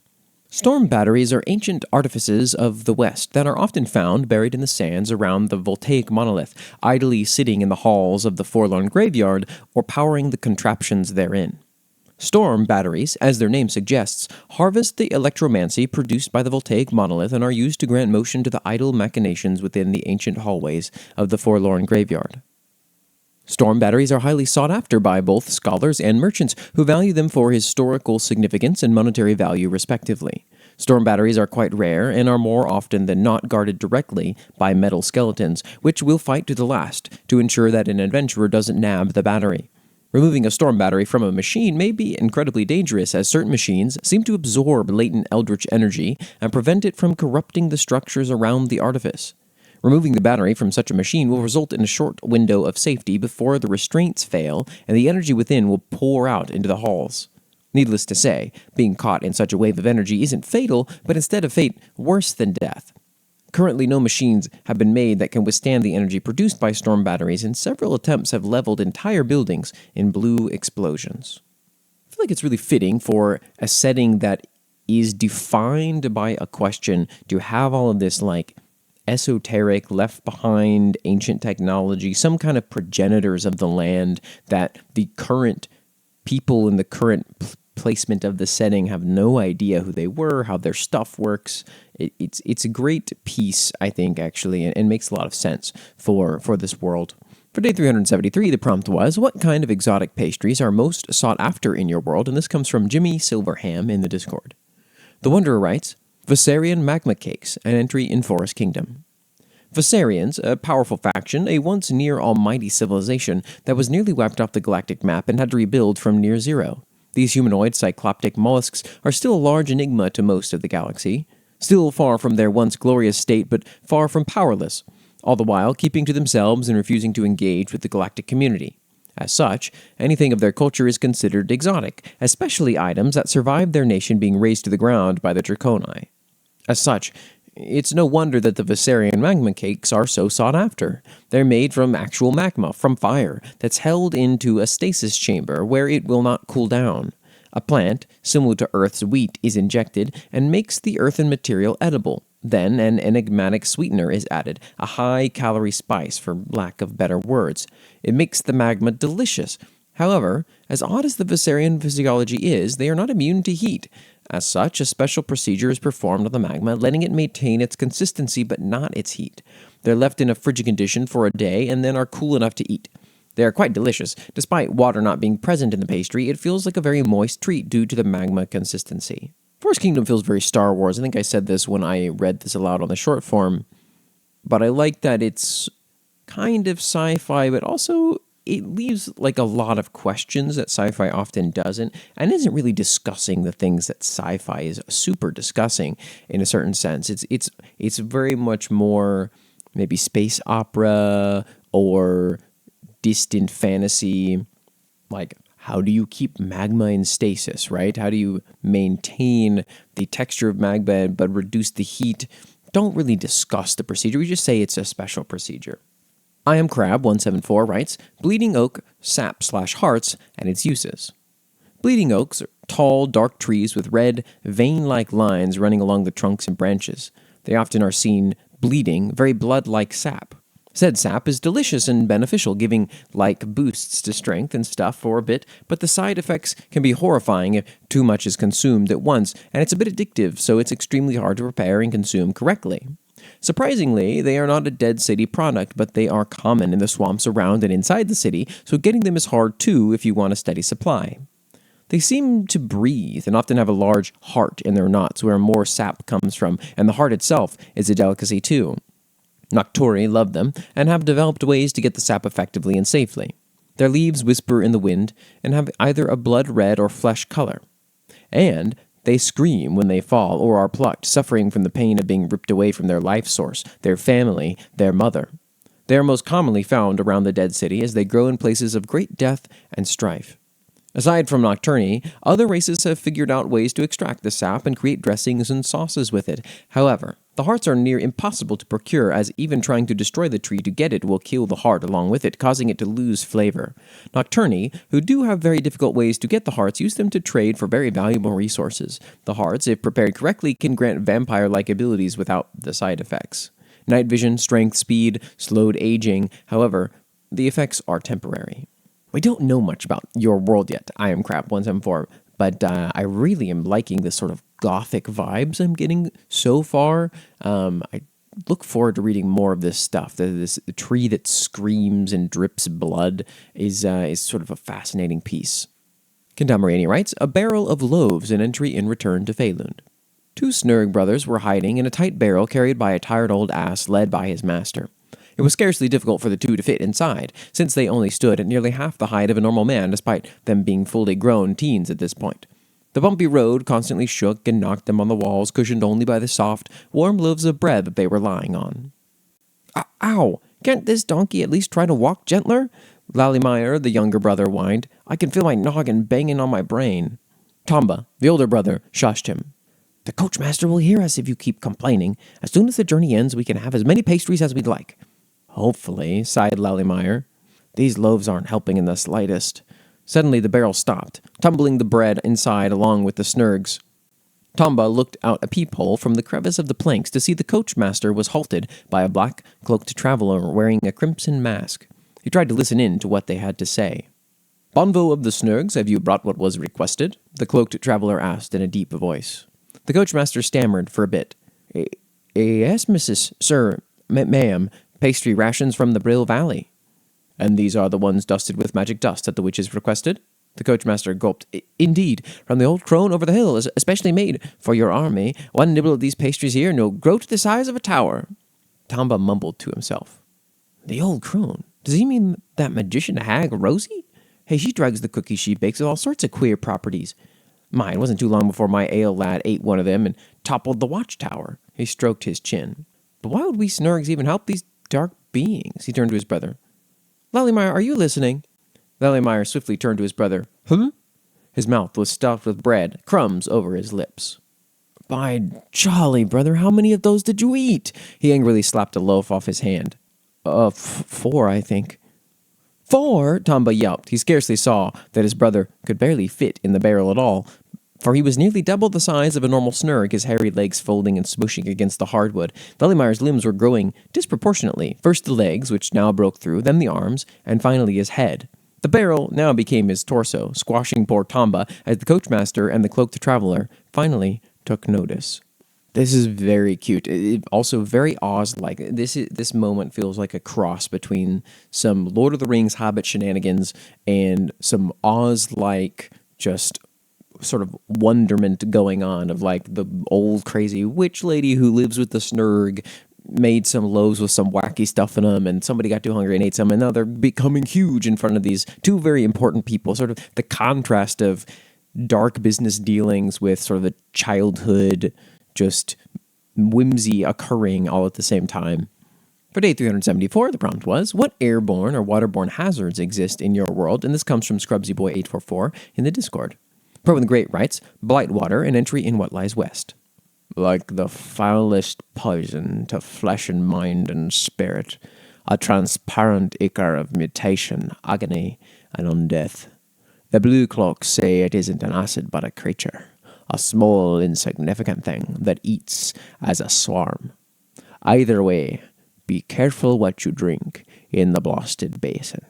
Storm batteries are ancient artifices of the West that are often found buried in the sands around the voltaic monolith, idly sitting in the halls of the forlorn graveyard or powering the contraptions therein. Storm batteries, as their name suggests, harvest the electromancy produced by the voltaic monolith and are used to grant motion to the idle machinations within the ancient hallways of the forlorn graveyard. Storm batteries are highly sought after by both scholars and merchants who value them for historical significance and monetary value respectively. Storm batteries are quite rare and are more often than not guarded directly by metal skeletons, which will fight to the last to ensure that an adventurer doesn't nab the battery. Removing a storm battery from a machine may be incredibly dangerous, as certain machines seem to absorb latent eldritch energy and prevent it from corrupting the structures around the artifice. Removing the battery from such a machine will result in a short window of safety before the restraints fail and the energy within will pour out into the halls. Needless to say, being caught in such a wave of energy isn't fatal, but instead of fate, worse than death. Currently, no machines have been made that can withstand the energy produced by storm batteries, and several attempts have leveled entire buildings in blue explosions. I feel like it's really fitting for a setting that is defined by a question to have all of this, esoteric, left behind ancient technology, some kind of progenitors of the land that the current people in the current placement of the setting have no idea who they were, how their stuff works. It's a great piece, I think, actually, and makes a lot of sense for this world. For day 373, the prompt was, what kind of exotic pastries are most sought after in your world? And this comes from Jimmy Silverham in the Discord. The Wanderer writes, Viserion magma cakes, an entry in Forest Kingdom. Viserions, a powerful faction, a once near almighty civilization that was nearly wiped off the galactic map and had to rebuild from near zero. These humanoid cycloptic mollusks are still a large enigma to most of the galaxy, still far from their once glorious state, but far from powerless, all the while keeping to themselves and refusing to engage with the galactic community. As such, anything of their culture is considered exotic, especially items that survived their nation being razed to the ground by the Draconi. As such, it's no wonder that the Viserion magma cakes are so sought after. They're made from actual magma, from fire, that's held into a stasis chamber where it will not cool down. A plant, similar to Earth's wheat, is injected and makes the earthen material edible. Then an enigmatic sweetener is added, a high-calorie spice, for lack of better words. It makes the magma delicious. However, as odd as the Viserion physiology is, they are not immune to heat. As such, a special procedure is performed on the magma, letting it maintain its consistency but not its heat. They're left in a frigid condition for a day and then are cool enough to eat. They are quite delicious. Despite water not being present in the pastry, it feels like a very moist treat due to the magma consistency. Forest Kingdom feels very Star Wars. I think I said this when I read this aloud on the short form, but I like that it's kind of sci-fi, but also it leaves a lot of questions that sci-fi often doesn't, and isn't really discussing the things that sci-fi is super discussing in a certain sense. It's very much more maybe space opera or distant fantasy, like how do you keep magma in stasis, right? How do you maintain the texture of magma but reduce the heat? Don't really discuss the procedure. We just say it's a special procedure. I am Crab174 writes, Bleeding Oak, sap/hearts, and its uses. Bleeding oaks are tall, dark trees with red, vein-like lines running along the trunks and branches. They often are seen bleeding very blood-like sap. Said sap is delicious and beneficial, giving boosts to strength and stuff for a bit, but the side effects can be horrifying if too much is consumed at once, and it's a bit addictive, so it's extremely hard to prepare and consume correctly. Surprisingly, they are not a Dead City product, but they are common in the swamps around and inside the city, so getting them is hard too if you want a steady supply. They seem to breathe and often have a large heart in their knots where more sap comes from, and the heart itself is a delicacy too. Nocturi love them and have developed ways to get the sap effectively and safely. Their leaves whisper in the wind and have either a blood red or flesh color. And they scream when they fall or are plucked, suffering from the pain of being ripped away from their life source, their family, their mother. They are most commonly found around the Dead City as they grow in places of great death and strife. Aside from Nocturni, other races have figured out ways to extract the sap and create dressings and sauces with it. However, the hearts are near impossible to procure, as even trying to destroy the tree to get it will kill the heart along with it, causing it to lose flavor. Nocturni, who do have very difficult ways to get the hearts, use them to trade for very valuable resources. The hearts, if prepared correctly, can grant vampire-like abilities without the side effects. Night vision, strength, speed, slowed aging. However, the effects are temporary. We don't know much about your world yet. I am Crab174, but I really am liking this sort of gothic vibes I'm getting so far. I look forward to reading more of this stuff. The tree that screams and drips blood is sort of a fascinating piece. Kendamarania writes, A barrel of loaves, an entry in Return to Faelund. Two Snurg brothers were hiding in a tight barrel carried by a tired old ass led by his master. It was scarcely difficult for the two to fit inside, since they only stood at nearly half the height of a normal man, despite them being fully grown teens at this point. The bumpy road constantly shook and knocked them on the walls, cushioned only by the soft, warm loaves of bread that they were lying on. Ow! Can't this donkey at least try to walk gentler? Lallymeyer, the younger brother, whined. I can feel my noggin banging on my brain. Tomba, the older brother, shushed him. The coachmaster will hear us if you keep complaining. As soon as the journey ends, we can have as many pastries as we'd like. Hopefully, sighed Lallymeyer. These loaves aren't helping in the slightest. Suddenly the barrel stopped, tumbling the bread inside along with the Snurgs. Tomba looked out a peephole from the crevice of the planks to see the coachmaster was halted by a black-cloaked traveler wearing a crimson mask. He tried to listen in to what they had to say. Bonvo of the Snurgs, have you brought what was requested? The cloaked traveler asked in a deep voice. The coachmaster stammered for a bit. Yes, Sir, ma'am, pastry rations from the Brill Valley. And these are the ones dusted with magic dust that the witches requested? The coachmaster gulped. Indeed, from the old crone over the hill, especially made for your army. One nibble of these pastries here, and you'll grow to the size of a tower. Tomba mumbled to himself. The old crone? Does he mean that magician hag Rosie? Hey, she drugs the cookies she bakes with all sorts of queer properties. It wasn't too long before my ale lad ate one of them and toppled the watchtower. He stroked his chin. But why would we Snurgs even help these dark beings? He turned to his brother. Lallymeyer, are you listening? Lallymeyer swiftly turned to his brother. His mouth was stuffed with bread, crumbs over his lips. By jolly, brother, how many of those did you eat? He angrily slapped a loaf off his hand. 4, I think. 4? Tomba yelped. He scarcely saw that his brother could barely fit in the barrel at all, for he was nearly double the size of a normal Snurg, his hairy legs folding and smooshing against the hardwood. Lallymeyer's limbs were growing disproportionately, first the legs, which now broke through, then the arms, and finally his head. The barrel now became his torso, squashing poor Tomba as the coachmaster and the cloaked traveler finally took notice. This is very cute. Also very Oz-like. This moment feels like a cross between some Lord of the Rings Hobbit shenanigans and some Oz-like just sort of wonderment going on of like the old crazy witch lady who lives with the Snurg made some loaves with some wacky stuff in them, and somebody got too hungry and ate some, and now they're becoming huge in front of these two very important people. Sort of the contrast of dark business dealings with sort of the childhood just whimsy occurring all at the same time. For day 374, the prompt was, what airborne or waterborne hazards exist in your world? And this comes from ScrubsyBoy844 in the Discord. Pro in the Great writes, Blightwater, an entry in what lies west. Like the foulest poison to flesh and mind and spirit, a transparent ichor of mutation, agony, and undeath. The blue cloaks say it isn't an acid but a creature, a small, insignificant thing that eats as a swarm. Either way, be careful what you drink in the blasted basin.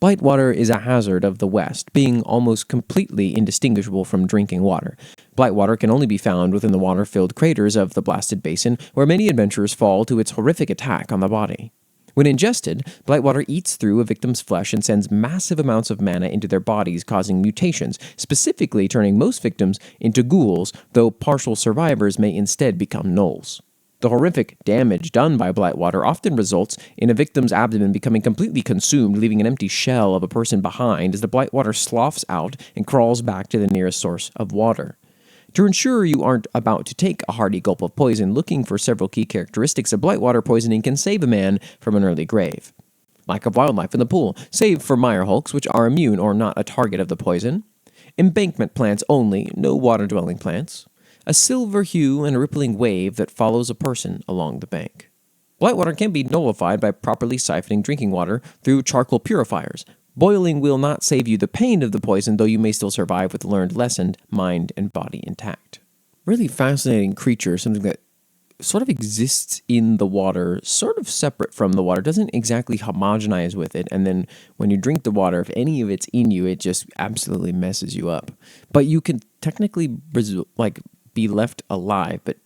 Blightwater is a hazard of the West, being almost completely indistinguishable from drinking water. Blightwater can only be found within the water-filled craters of the blasted basin, where many adventurers fall to its horrific attack on the body. When ingested, Blightwater eats through a victim's flesh and sends massive amounts of mana into their bodies, causing mutations, specifically turning most victims into ghouls, though partial survivors may instead become gnolls. The horrific damage done by Blightwater often results in a victim's abdomen becoming completely consumed, leaving an empty shell of a person behind as the Blightwater sloughs out and crawls back to the nearest source of water. To ensure you aren't about to take a hearty gulp of poison, looking for several key characteristics of Blightwater poisoning can save a man from an early grave. Lack of wildlife in the pool, save for mire hulks, which are immune or not a target of the poison. Embankment plants only, no water-dwelling plants. A silver hue and a rippling wave that follows a person along the bank. Blightwater can be nullified by properly siphoning drinking water through charcoal purifiers. Boiling will not save you the pain of the poison, though you may still survive with learned lesson, mind and body intact. Really fascinating creature, something that sort of exists in the water, sort of separate from the water, doesn't exactly homogenize with it, and then when you drink the water, if any of it's in you, it just absolutely messes you up. But you can technically, be left alive, but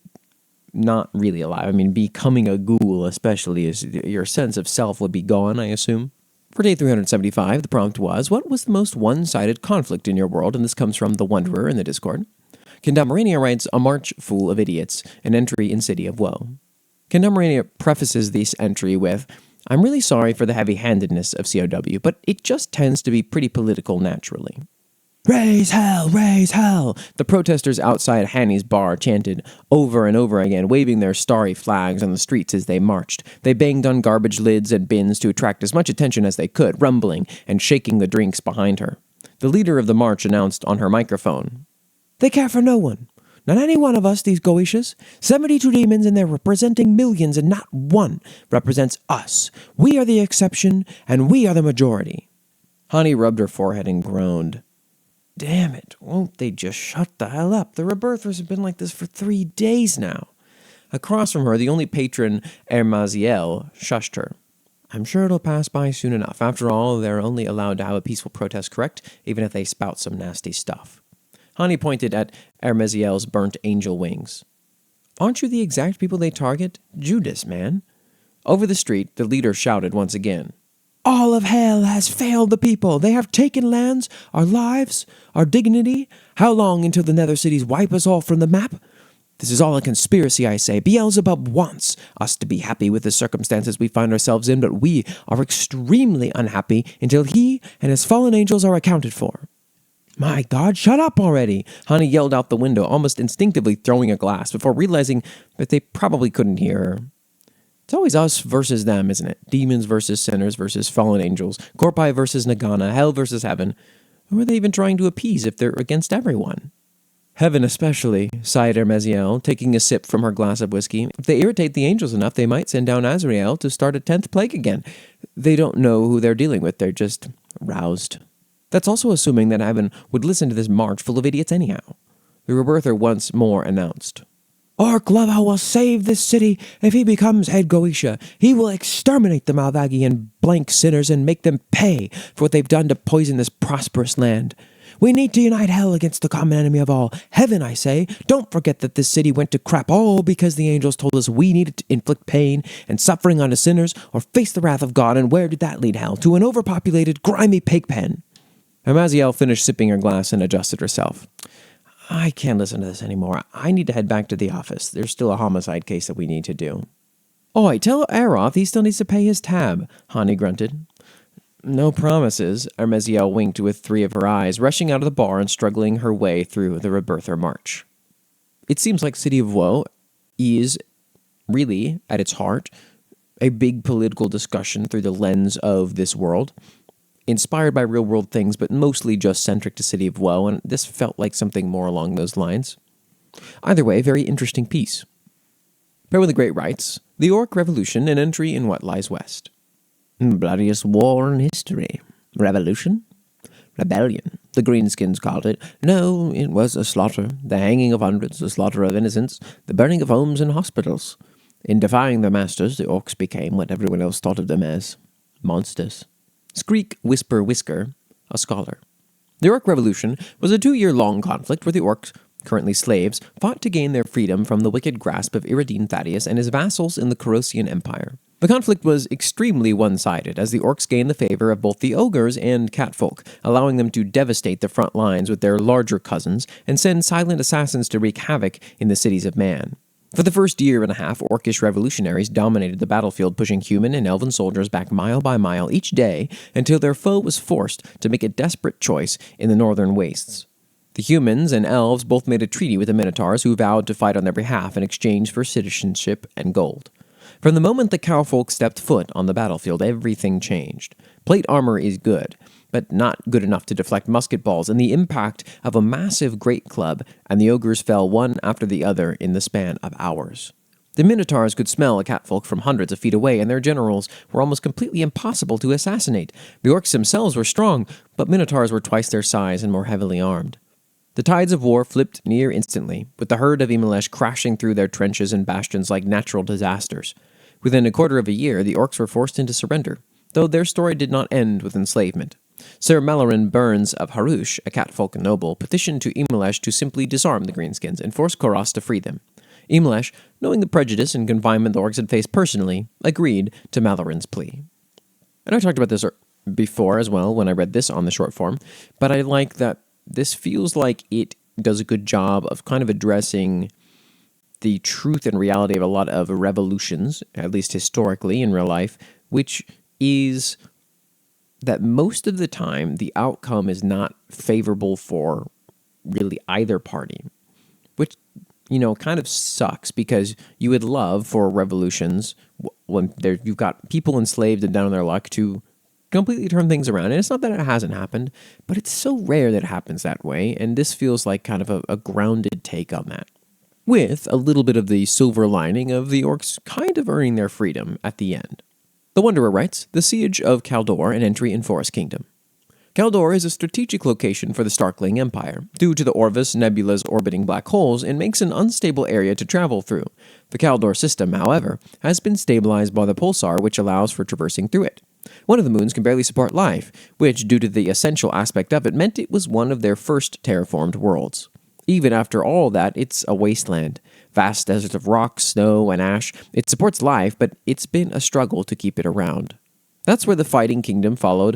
not really alive. I mean, becoming a ghoul, especially, is your sense of self would be gone, I assume. For day 375, the prompt was, what was the most one-sided conflict in your world? And this comes from the Wanderer in the Discord. Kendamarania writes A March Full of Idiots, an entry in City of Woe. Kendamarania prefaces this entry with, I'm really sorry for the heavy-handedness of COW, but it just tends to be pretty political naturally. Raise hell! Raise hell! The protesters outside Hanny's bar chanted over and over again, waving their starry flags on the streets as they marched. They banged on garbage lids and bins to attract as much attention as they could, rumbling and shaking the drinks behind her. The leader of the march announced on her microphone, They care for no one. Not any one of us, these Goishas. 72 demons, and they're representing millions, and not one represents us. We are the exception, and we are the majority. Hani rubbed her forehead and groaned. Damn it, won't they just shut the hell up? The rebirthers have been like this for 3 days now. Across from her, the only patron, Ermaziel, shushed her. I'm sure it'll pass by soon enough. After all, they're only allowed to have a peaceful protest, correct? Even if they spout some nasty stuff. Hani pointed at Ermaziel's burnt angel wings. Aren't you the exact people they target? Judas, man. Over the street, the leader shouted once again. All of hell has failed the people. They have taken lands, our lives, our dignity. How long until the nether cities wipe us all from the map? This is all a conspiracy, I say. Beelzebub wants us to be happy with the circumstances we find ourselves in, but we are extremely unhappy until he and his fallen angels are accounted for. My God, shut up already! Hani yelled out the window, almost instinctively throwing a glass, before realizing that they probably couldn't hear her. It's always us versus them, isn't it? Demons versus sinners versus fallen angels. Korpai versus Nagana. Hell versus heaven. Who are they even trying to appease if they're against everyone? Heaven especially, sighed Ermaziel, taking a sip from her glass of whiskey. If they irritate the angels enough, they might send down Azrael to start a 10th plague again. They don't know who they're dealing with. They're just roused. That's also assuming that heaven would listen to this march full of idiots anyhow. The rebirther once more announced. Orc Lava will save this city if he becomes head Goisha. He will exterminate the Malvagi and blank sinners and make them pay for what they've done to poison this prosperous land. We need to unite hell against the common enemy of all. Heaven, I say. Don't forget that this city went to crap all because the angels told us we needed to inflict pain and suffering on the sinners or face the wrath of God. And where did that lead hell? To an overpopulated, grimy pig pen. Amaziel finished sipping her glass and adjusted herself. I can't listen to this anymore. I need to head back to the office. There's still a homicide case that we need to do. Oi, tell Aroth he still needs to pay his tab, Hani grunted. No promises, Ermaziel winked with 3 of her eyes, rushing out of the bar and struggling her way through the rebirther march. It seems like City of Woe is really, at its heart, a big political discussion through the lens of this world, inspired by real-world things, but mostly just centric to City of Woe, and this felt like something more along those lines. Either way, very interesting piece. Pair with the Great Rights, the Orc Revolution, an entry in What Lies West. Bloodiest war in history. Revolution? Rebellion. The Greenskins called it. No, it was a slaughter. The hanging of hundreds, the slaughter of innocents, the burning of homes and hospitals. In defying their masters, the Orcs became what everyone else thought of them as. Monsters. Skreek Whisper Whisker, a scholar. The Orc Revolution was a 2-year-long conflict where the Orcs, currently slaves, fought to gain their freedom from the wicked grasp of Iridine Thaddeus and his vassals in the Corosian Empire. The conflict was extremely one-sided, as the Orcs gained the favor of both the ogres and catfolk, allowing them to devastate the front lines with their larger cousins and send silent assassins to wreak havoc in the cities of man. For the first year and a half, Orcish revolutionaries dominated the battlefield, pushing human and elven soldiers back mile by mile each day until their foe was forced to make a desperate choice in the northern wastes. The humans and elves both made a treaty with the Minotaurs, who vowed to fight on their behalf in exchange for citizenship and gold. From the moment the cowfolk stepped foot on the battlefield, everything changed. Plate armor is good, but not good enough to deflect musket balls and the impact of a massive great club, and the ogres fell one after the other in the span of hours. The Minotaurs could smell a catfolk from hundreds of feet away, and their generals were almost completely impossible to assassinate. The Orcs themselves were strong, but Minotaurs were twice their size and more heavily armed. The tides of war flipped near instantly, with the herd of Imalesh crashing through their trenches and bastions like natural disasters. Within a quarter of a year, the Orcs were forced into surrender, though their story did not end with enslavement. Sir Malarin Burns of Harush, a catfolk noble, petitioned to Imalesh to simply disarm the Greenskins and force Koros to free them. Imalesh, knowing the prejudice and confinement the Orcs had faced personally, agreed to Malarin's plea. And I talked about this before as well when I read this on the short form, but I like that this feels like it does a good job of kind of addressing the truth and reality of a lot of revolutions, at least historically in real life, which is that most of the time the outcome is not favorable for really either party, which, kind of sucks because you would love for revolutions when you've got people enslaved and down on their luck to completely turn things around. And it's not that it hasn't happened, but it's so rare that it happens that way. And this feels like kind of a grounded take on that, with a little bit of the silver lining of the orcs kind of earning their freedom at the end. The Wanderer writes, The Siege of Kaldor, an entry in Forest Kingdom. Kaldor is a strategic location for the Starkling Empire. Due to the Orvis Nebula's orbiting black holes, it makes an unstable area to travel through. The Kaldor system, however, has been stabilized by the pulsar, which allows for traversing through it. One of the moons can barely support life, which, due to the essential aspect of it, meant it was one of their first terraformed worlds. Even after all that, it's a wasteland. Vast deserts of rock, snow, and ash. It supports life, but it's been a struggle to keep it around. That's where the Fighting Kingdom, following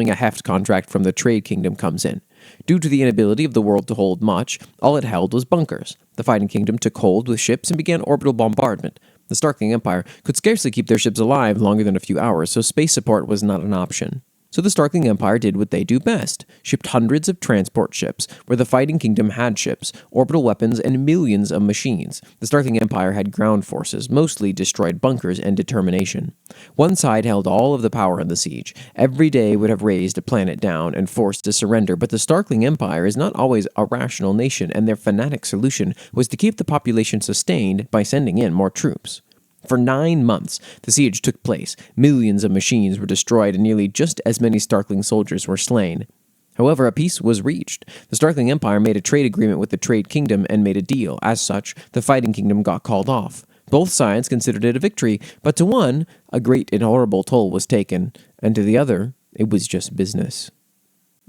a heft contract from the Trade Kingdom, comes in. Due to the inability of the world to hold much, all it held was bunkers. The Fighting Kingdom took hold with ships and began orbital bombardment. The Starkling Empire could scarcely keep their ships alive longer than a few hours, so space support was not an option. So the Starkling Empire did what they do best, shipped hundreds of transport ships, where the Fighting Kingdom had ships, orbital weapons, and millions of machines. The Starkling Empire had ground forces, mostly destroyed bunkers and determination. One side held all of the power in the siege. Every day would have raised a planet down and forced to surrender, but the Starkling Empire is not always a rational nation, and their fanatic solution was to keep the population sustained by sending in more troops. For 9 months, the siege took place. Millions of machines were destroyed and nearly just as many Starkling soldiers were slain. However, a peace was reached. The Starkling Empire made a trade agreement with the Trade Kingdom and made a deal. As such, the Fighting Kingdom got called off. Both sides considered it a victory, but to one, a great and horrible toll was taken, and to the other, it was just business.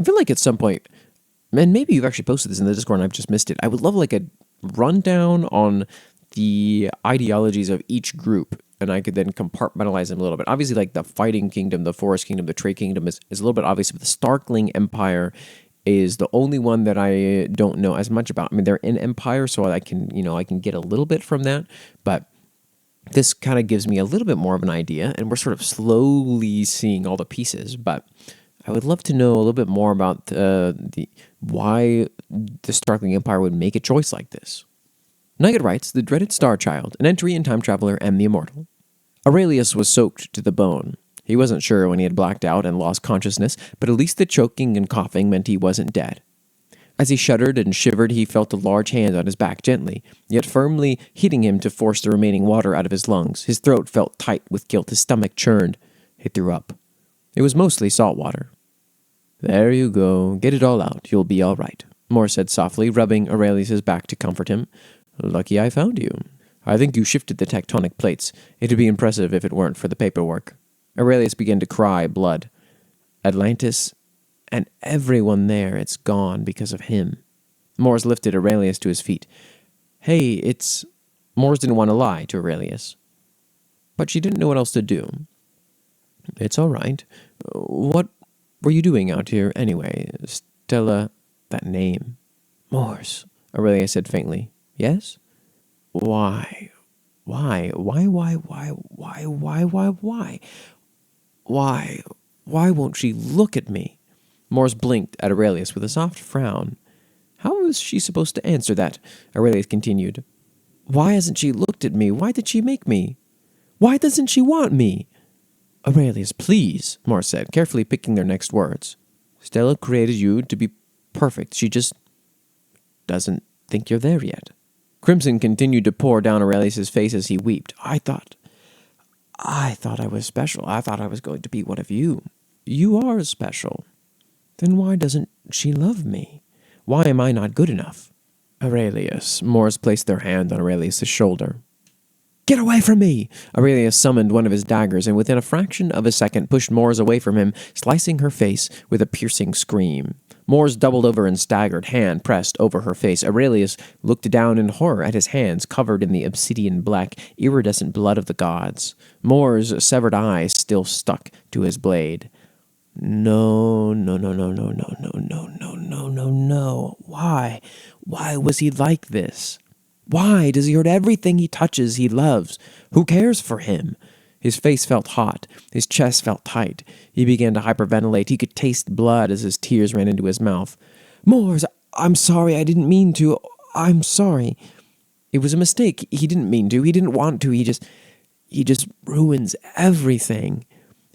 I feel like at some point, and maybe you've actually posted this in the Discord and I've just missed it, I would love like a rundown on the ideologies of each group, and I could then compartmentalize them a little bit. Obviously, like the Fighting Kingdom, the Forest Kingdom, the Trade Kingdom is a little bit obvious, but the Starkling Empire is the only one that I don't know as much about. I mean, they're an empire, so I can get a little bit from that, but this kind of gives me a little bit more of an idea, and we're sort of slowly seeing all the pieces, but I would love to know a little bit more about why the Starkling Empire would make a choice like this. Nugget writes, The Dreaded Star Child, an entry in Time Traveler and the Immortal. Aurelius was soaked to the bone. He wasn't sure when he had blacked out and lost consciousness, but at least the choking and coughing meant he wasn't dead. As he shuddered and shivered, he felt a large hand on his back gently, yet firmly hitting him to force the remaining water out of his lungs. His throat felt tight with guilt. His stomach churned. He threw up. It was mostly salt water. There you go. Get it all out. You'll be all right, Moore said softly, rubbing Aurelius's back to comfort him. Lucky I found you. I think you shifted the tectonic plates. It'd be impressive if it weren't for the paperwork. Aurelius began to cry blood. Atlantis and everyone there, it's gone because of him. Moores lifted Aurelius to his feet. Hey, it's... Moores didn't want to lie to Aurelius, but she didn't know what else to do. It's all right. What were you doing out here anyway? Stella, that name. Moores, Aurelius said faintly. Yes? Why? Why won't she look at me? Moores blinked at Aurelius with a soft frown. How was she supposed to answer that? Aurelius continued. Why hasn't she looked at me? Why did she make me? Why doesn't she want me? Aurelius, please, Moore said, carefully picking their next words. Stella created you to be perfect. She just doesn't think you're there yet. Crimson continued to pour down Aurelius's face as he wept. I thought I was special. I thought I was going to be one of you. You are special. Then why doesn't she love me? Why am I not good enough? Aurelius. Moores placed their hand on Aurelius's shoulder. Get away from me! Aurelius summoned one of his daggers and within a fraction of a second pushed Moores away from him, slicing her face with a piercing scream. Moores doubled over and staggered, hand pressed over her face. Aurelius looked down in horror at his hands covered in the obsidian black, iridescent blood of the gods. Moore's severed eyes still stuck to his blade. No, no, no, no, no, no, no, no, no, no, no, no. Why? Why was he like this? Why does he hurt everything he touches he loves? Who cares for him? His face felt hot. His chest felt tight. He began to hyperventilate. He could taste blood as his tears ran into his mouth. Mors, I'm sorry. I didn't mean to. I'm sorry. It was a mistake. He didn't mean to. He didn't want to. He just ruins everything.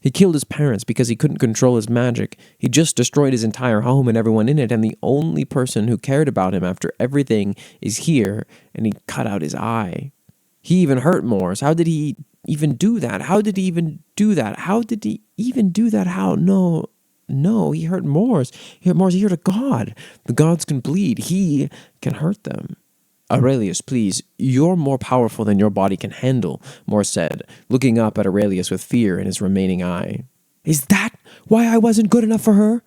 He killed his parents because he couldn't control his magic. He just destroyed his entire home and everyone in it, and the only person who cared about him after everything is here, and he cut out his eye. He even hurt Morse. How did he even do that? How did he even do that? How did he even do that? How? No, he hurt Morse. He hurt Morse. He hurt a god. The gods can bleed. He can hurt them. Aurelius, please, you're more powerful than your body can handle, Morse said, looking up at Aurelius with fear in his remaining eye. Is that why I wasn't good enough for her?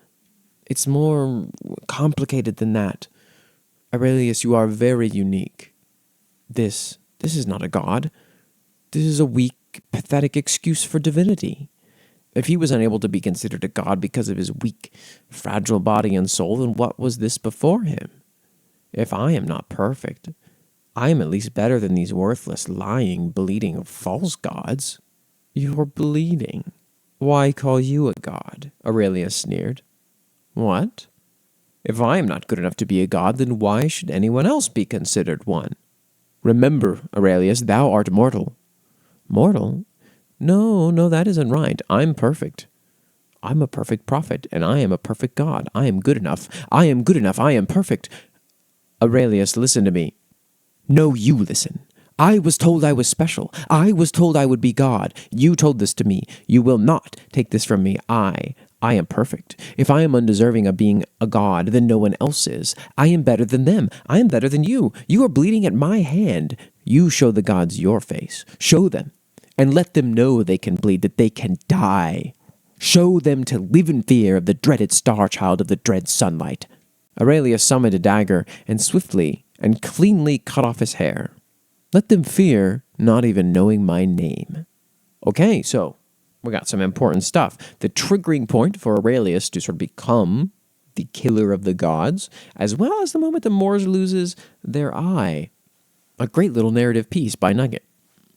It's more complicated than that. Aurelius, you are very unique. This is not a god. This is a weak, pathetic excuse for divinity. If he was unable to be considered a god because of his weak, fragile body and soul, then what was this before him? If I am not perfect, I am at least better than these worthless, lying, bleeding, false gods. You're bleeding. Why call you a god? Aurelius sneered. What? If I am not good enough to be a god, then why should anyone else be considered one? Remember, Aurelius, thou art mortal. Mortal? No, that isn't right. I'm perfect. I'm a perfect prophet, and I am a perfect god. I am good enough. I am good enough. I am perfect. Aurelius, listen to me. No, you listen. I was told I was special. I was told I would be God. You told this to me. You will not take this from me. I am perfect. If I am undeserving of being a god, then no one else is. I am better than them. I am better than you. You are bleeding at my hand. You show the gods your face. Show them. And let them know they can bleed, that they can die. Show them to live in fear of the dreaded star child of the dread sunlight. Aurelius summoned a dagger and swiftly and cleanly cut off his hair. Let them fear, not even knowing my name. Okay, so we got some important stuff. The triggering point for Aurelius to sort of become the killer of the gods, as well as the moment the Moors loses their eye. A great little narrative piece by Nugget.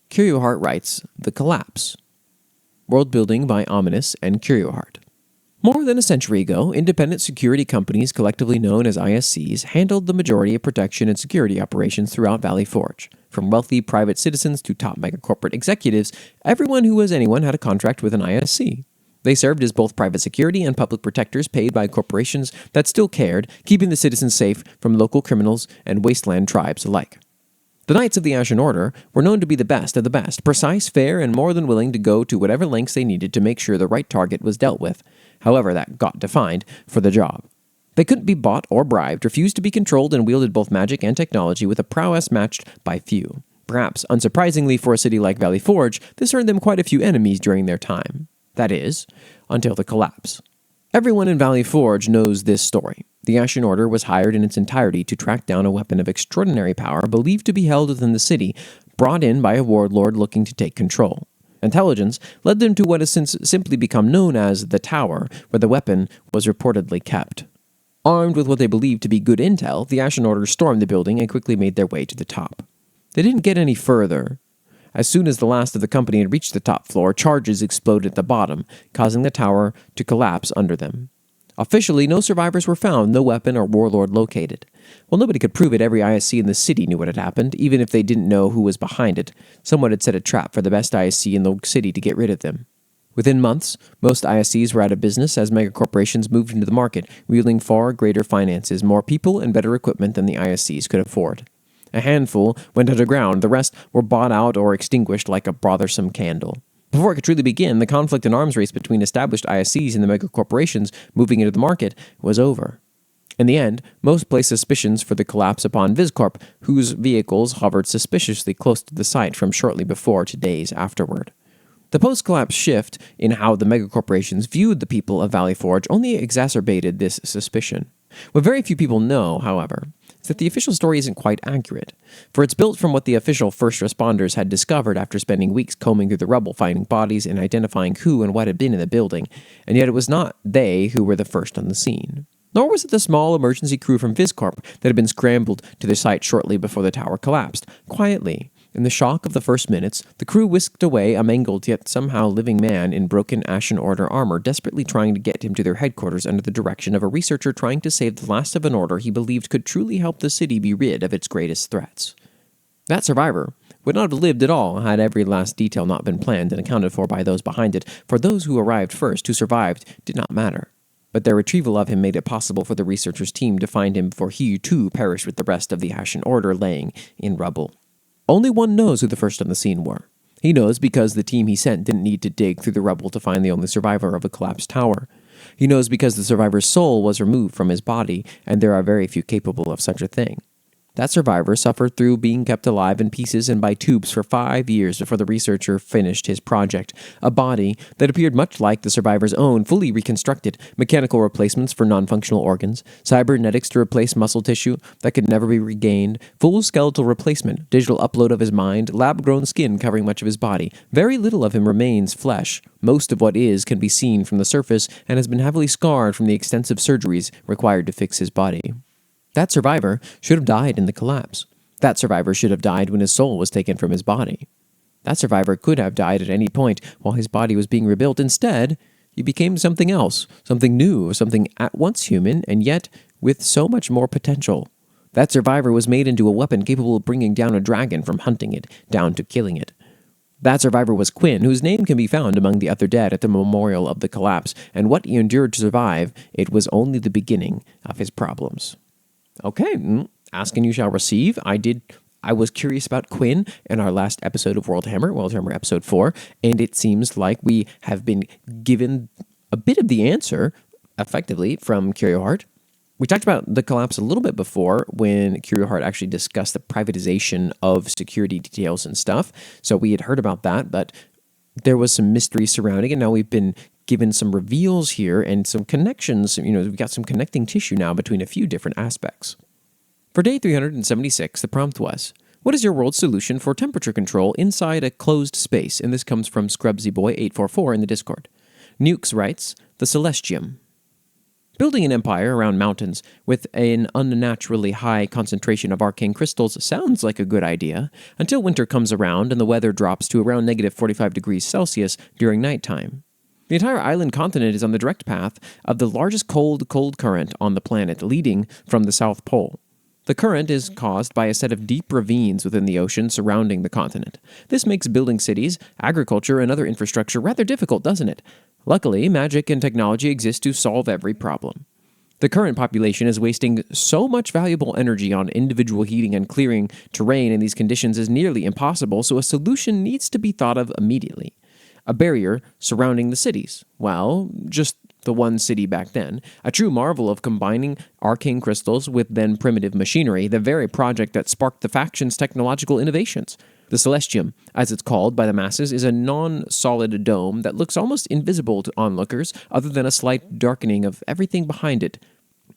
Curio Heart writes, The Collapse. World building by Auhminous and Curio Heart. More than a century ago, independent security companies, collectively known as ISCs, handled the majority of protection and security operations throughout Valley Forge. From wealthy private citizens to top mega-corporate executives, everyone who was anyone had a contract with an ISC. They served as both private security and public protectors paid by corporations that still cared, keeping the citizens safe from local criminals and wasteland tribes alike. The Knights of the Ashen Order were known to be the best of the best, precise, fair, and more than willing to go to whatever lengths they needed to make sure the right target was dealt with, however that got defined, for the job. They couldn't be bought or bribed, refused to be controlled, and wielded both magic and technology with a prowess matched by few. Perhaps, unsurprisingly for a city like Valley Forge, this earned them quite a few enemies during their time. That is, until the collapse. Everyone in Valley Forge knows this story. The Ashen Order was hired in its entirety to track down a weapon of extraordinary power believed to be held within the city, brought in by a warlord looking to take control. Intelligence led them to what has since simply become known as the Tower, where the weapon was reportedly kept. Armed with what they believed to be good intel, the Ashen Order stormed the building and quickly made their way to the top. They didn't get any further. As soon as the last of the company had reached the top floor, charges exploded at the bottom, causing the tower to collapse under them. Officially, no survivors were found, no weapon or warlord located. While nobody could prove it, every ISC in the city knew what had happened, even if they didn't know who was behind it. Someone had set a trap for the best ISC in the city to get rid of them. Within months, most ISCs were out of business as megacorporations moved into the market, wielding far greater finances, more people, and better equipment than the ISCs could afford. A handful went underground, the rest were bought out or extinguished like a bothersome candle. Before it could truly begin, the conflict and arms race between established ISCs and the megacorporations moving into the market was over. In the end, most placed suspicions for the collapse upon Viscorp, whose vehicles hovered suspiciously close to the site from shortly before to days afterward. The post-collapse shift in how the megacorporations viewed the people of Valley Forge only exacerbated this suspicion. What very few people know, however, is that the official story isn't quite accurate, for it's built from what the official first responders had discovered after spending weeks combing through the rubble, finding bodies, and identifying who and what had been in the building, and yet it was not they who were the first on the scene. Nor was it the small emergency crew from VisCorp that had been scrambled to their site shortly before the tower collapsed. Quietly, in the shock of the first minutes, the crew whisked away a mangled yet somehow living man in broken Ashen Order armor, desperately trying to get him to their headquarters under the direction of a researcher trying to save the last of an order he believed could truly help the city be rid of its greatest threats. That survivor would not have lived at all had every last detail not been planned and accounted for by those behind it, for those who arrived first, who survived, did not matter. But their retrieval of him made it possible for the researchers' team to find him before he, too, perished with the rest of the Ashen Order laying in rubble. Only one knows who the first on the scene were. He knows because the team he sent didn't need to dig through the rubble to find the only survivor of a collapsed tower. He knows because the survivor's soul was removed from his body, and there are very few capable of such a thing. That survivor suffered through being kept alive in pieces and by tubes for 5 years before the researcher finished his project. A body that appeared much like the survivor's own, fully reconstructed, mechanical replacements for non-functional organs, cybernetics to replace muscle tissue that could never be regained, full skeletal replacement, digital upload of his mind, lab-grown skin covering much of his body. Very little of him remains flesh. Most of what is can be seen from the surface and has been heavily scarred from the extensive surgeries required to fix his body. That survivor should have died in the collapse. That survivor should have died when his soul was taken from his body. That survivor could have died at any point while his body was being rebuilt. Instead, he became something else, something new, something at once human and yet with so much more potential. That survivor was made into a weapon capable of bringing down a dragon from hunting it down to killing it. That survivor was Quinn, whose name can be found among the other dead at the memorial of the collapse, and what he endured to survive, it was only the beginning of his problems. Okay, ask and you shall receive. I was curious about Quinn in our last episode of World Hammer episode 4, and it seems like we have been given a bit of the answer, effectively, from Curio Heart. We talked about the collapse a little bit before when Curio Heart actually discussed the privatization of security details and stuff, so we had heard about that, but there was some mystery surrounding it. Now we've been given some reveals here and some connections. We've got some connecting tissue now between a few different aspects. For day 376, the prompt was, what is your world's solution for temperature control inside a closed space? And this comes from ScrubsyBoy844 in the Discord. NYUX writes, the Celestium. Building an empire around mountains with an unnaturally high concentration of arcane crystals sounds like a good idea, until winter comes around and the weather drops to around negative 45 degrees Celsius during nighttime. The entire island continent is on the direct path of the largest cold current on the planet, leading from the South Pole. The current is caused by a set of deep ravines within the ocean surrounding the continent. This makes building cities, agriculture, and other infrastructure rather difficult, doesn't it? Luckily, magic and technology exist to solve every problem. The current population is wasting so much valuable energy on individual heating and clearing terrain in these conditions is nearly impossible, so a solution needs to be thought of immediately. A barrier surrounding the cities. Well, just the one city back then. A true marvel of combining arcane crystals with then primitive machinery, the very project that sparked the faction's technological innovations. The Celestium, as it's called by the masses, is a non-solid dome that looks almost invisible to onlookers, other than a slight darkening of everything behind it.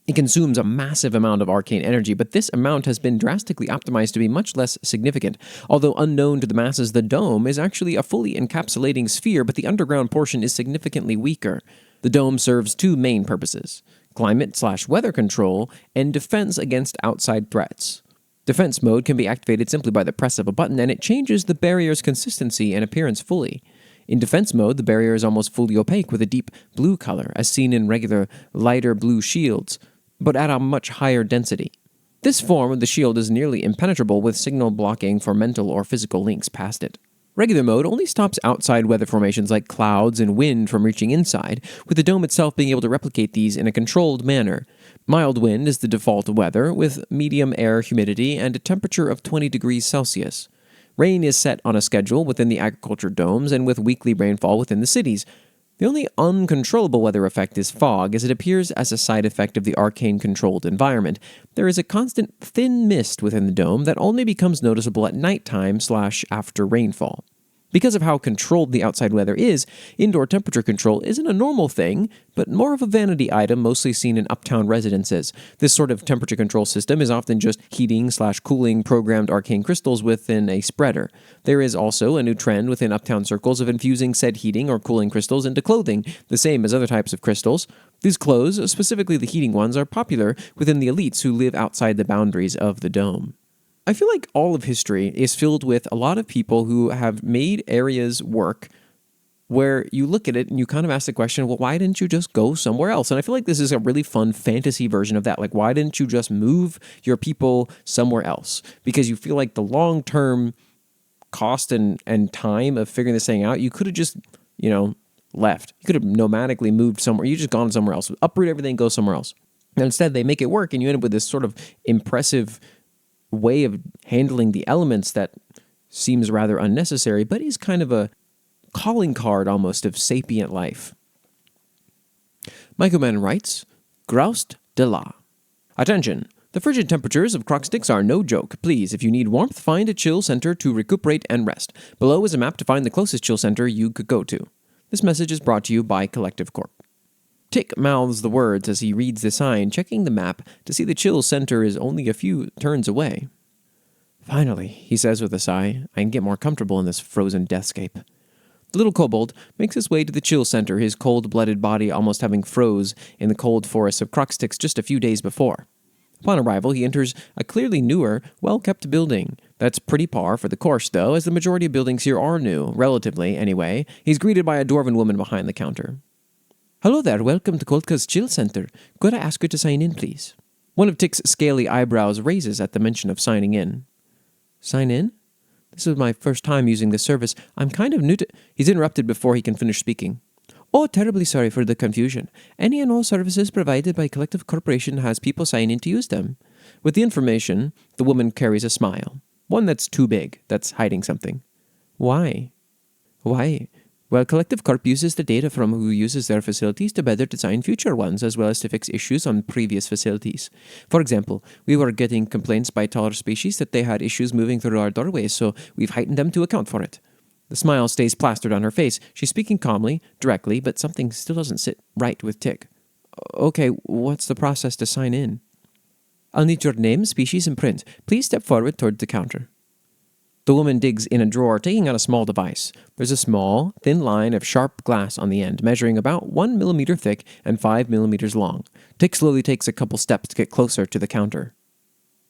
It consumes a massive amount of arcane energy, but this amount has been drastically optimized to be much less significant. Although unknown to the masses, the dome is actually a fully encapsulating sphere, but the underground portion is significantly weaker. The dome serves two main purposes: climate/weather control and defense against outside threats. Defense mode can be activated simply by the press of a button, and it changes the barrier's consistency and appearance fully. In defense mode, the barrier is almost fully opaque with a deep blue color, as seen in regular lighter blue shields, but at a much higher density. This form of the shield is nearly impenetrable with signal blocking for mental or physical links past it. Regular mode only stops outside weather formations like clouds and wind from reaching inside, with the dome itself being able to replicate these in a controlled manner. Mild wind is the default weather, with medium air humidity and a temperature of 20 degrees Celsius. Rain is set on a schedule within the agriculture domes and with weekly rainfall within the cities. The only uncontrollable weather effect is fog, as it appears as a side effect of the arcane-controlled environment. There is a constant thin mist within the dome that only becomes noticeable at nighttime/after rainfall. Because of how controlled the outside weather is, indoor temperature control isn't a normal thing, but more of a vanity item mostly seen in uptown residences. This sort of temperature control system is often just heating/cooling programmed arcane crystals within a spreader. There is also a new trend within uptown circles of infusing said heating or cooling crystals into clothing, the same as other types of crystals. These clothes, specifically the heating ones, are popular within the elites who live outside the boundaries of the dome. I feel like all of history is filled with a lot of people who have made areas work where you look at it and you kind of ask the question, well, why didn't you just go somewhere else? And I feel like this is a really fun fantasy version of that. Like, why didn't you just move your people somewhere else? Because you feel like the long-term cost and time of figuring this thing out, you could have just, left. You could have nomadically moved somewhere. You just gone somewhere else. Uproot everything, go somewhere else. And instead, they make it work and you end up with this sort of impressive way of handling the elements that seems rather unnecessary, but is kind of a calling card almost of sapient life. MycoMan writes, Groust de la. Attention! The frigid temperatures of croc sticks are no joke. Please, if you need warmth, find a chill center to recuperate and rest. Below is a map to find the closest chill center you could go to. This message is brought to you by Collective Corp. Tick mouths the words as he reads the sign, checking the map to see the chill center is only a few turns away. Finally, he says with a sigh, I can get more comfortable in this frozen deathscape. The little kobold makes his way to the chill center, his cold-blooded body almost having froze in the cold forests of crocksticks just a few days before. Upon arrival, he enters a clearly newer, well-kept building. That's pretty par for the course, though, as the majority of buildings here are new, relatively, anyway. He's greeted by a dwarven woman behind the counter. Hello there, welcome to Kolka's Chill Center. Could I ask you to sign in, please? One of Tick's scaly eyebrows raises at the mention of signing in. Sign in? This is my first time using this service. I'm kind of new to... He's interrupted before he can finish speaking. Oh, terribly sorry for the confusion. Any and all services provided by Collective Corporation has people sign in to use them. With the information, the woman carries a smile. One that's too big, that's hiding something. Why? Why? Well, Collective Corp uses the data from who uses their facilities to better design future ones, as well as to fix issues on previous facilities. For example, we were getting complaints by taller species that they had issues moving through our doorways, so we've heightened them to account for it. The smile stays plastered on her face. She's speaking calmly, directly, but something still doesn't sit right with Tick. Okay, what's the process to sign in? I'll need your name, species, and print. Please step forward toward the counter. The woman digs in a drawer, taking out a small device. There's a small, thin line of sharp glass on the end, measuring about 1 millimeter thick and 5 millimeters long. Tick slowly takes a couple steps to get closer to the counter.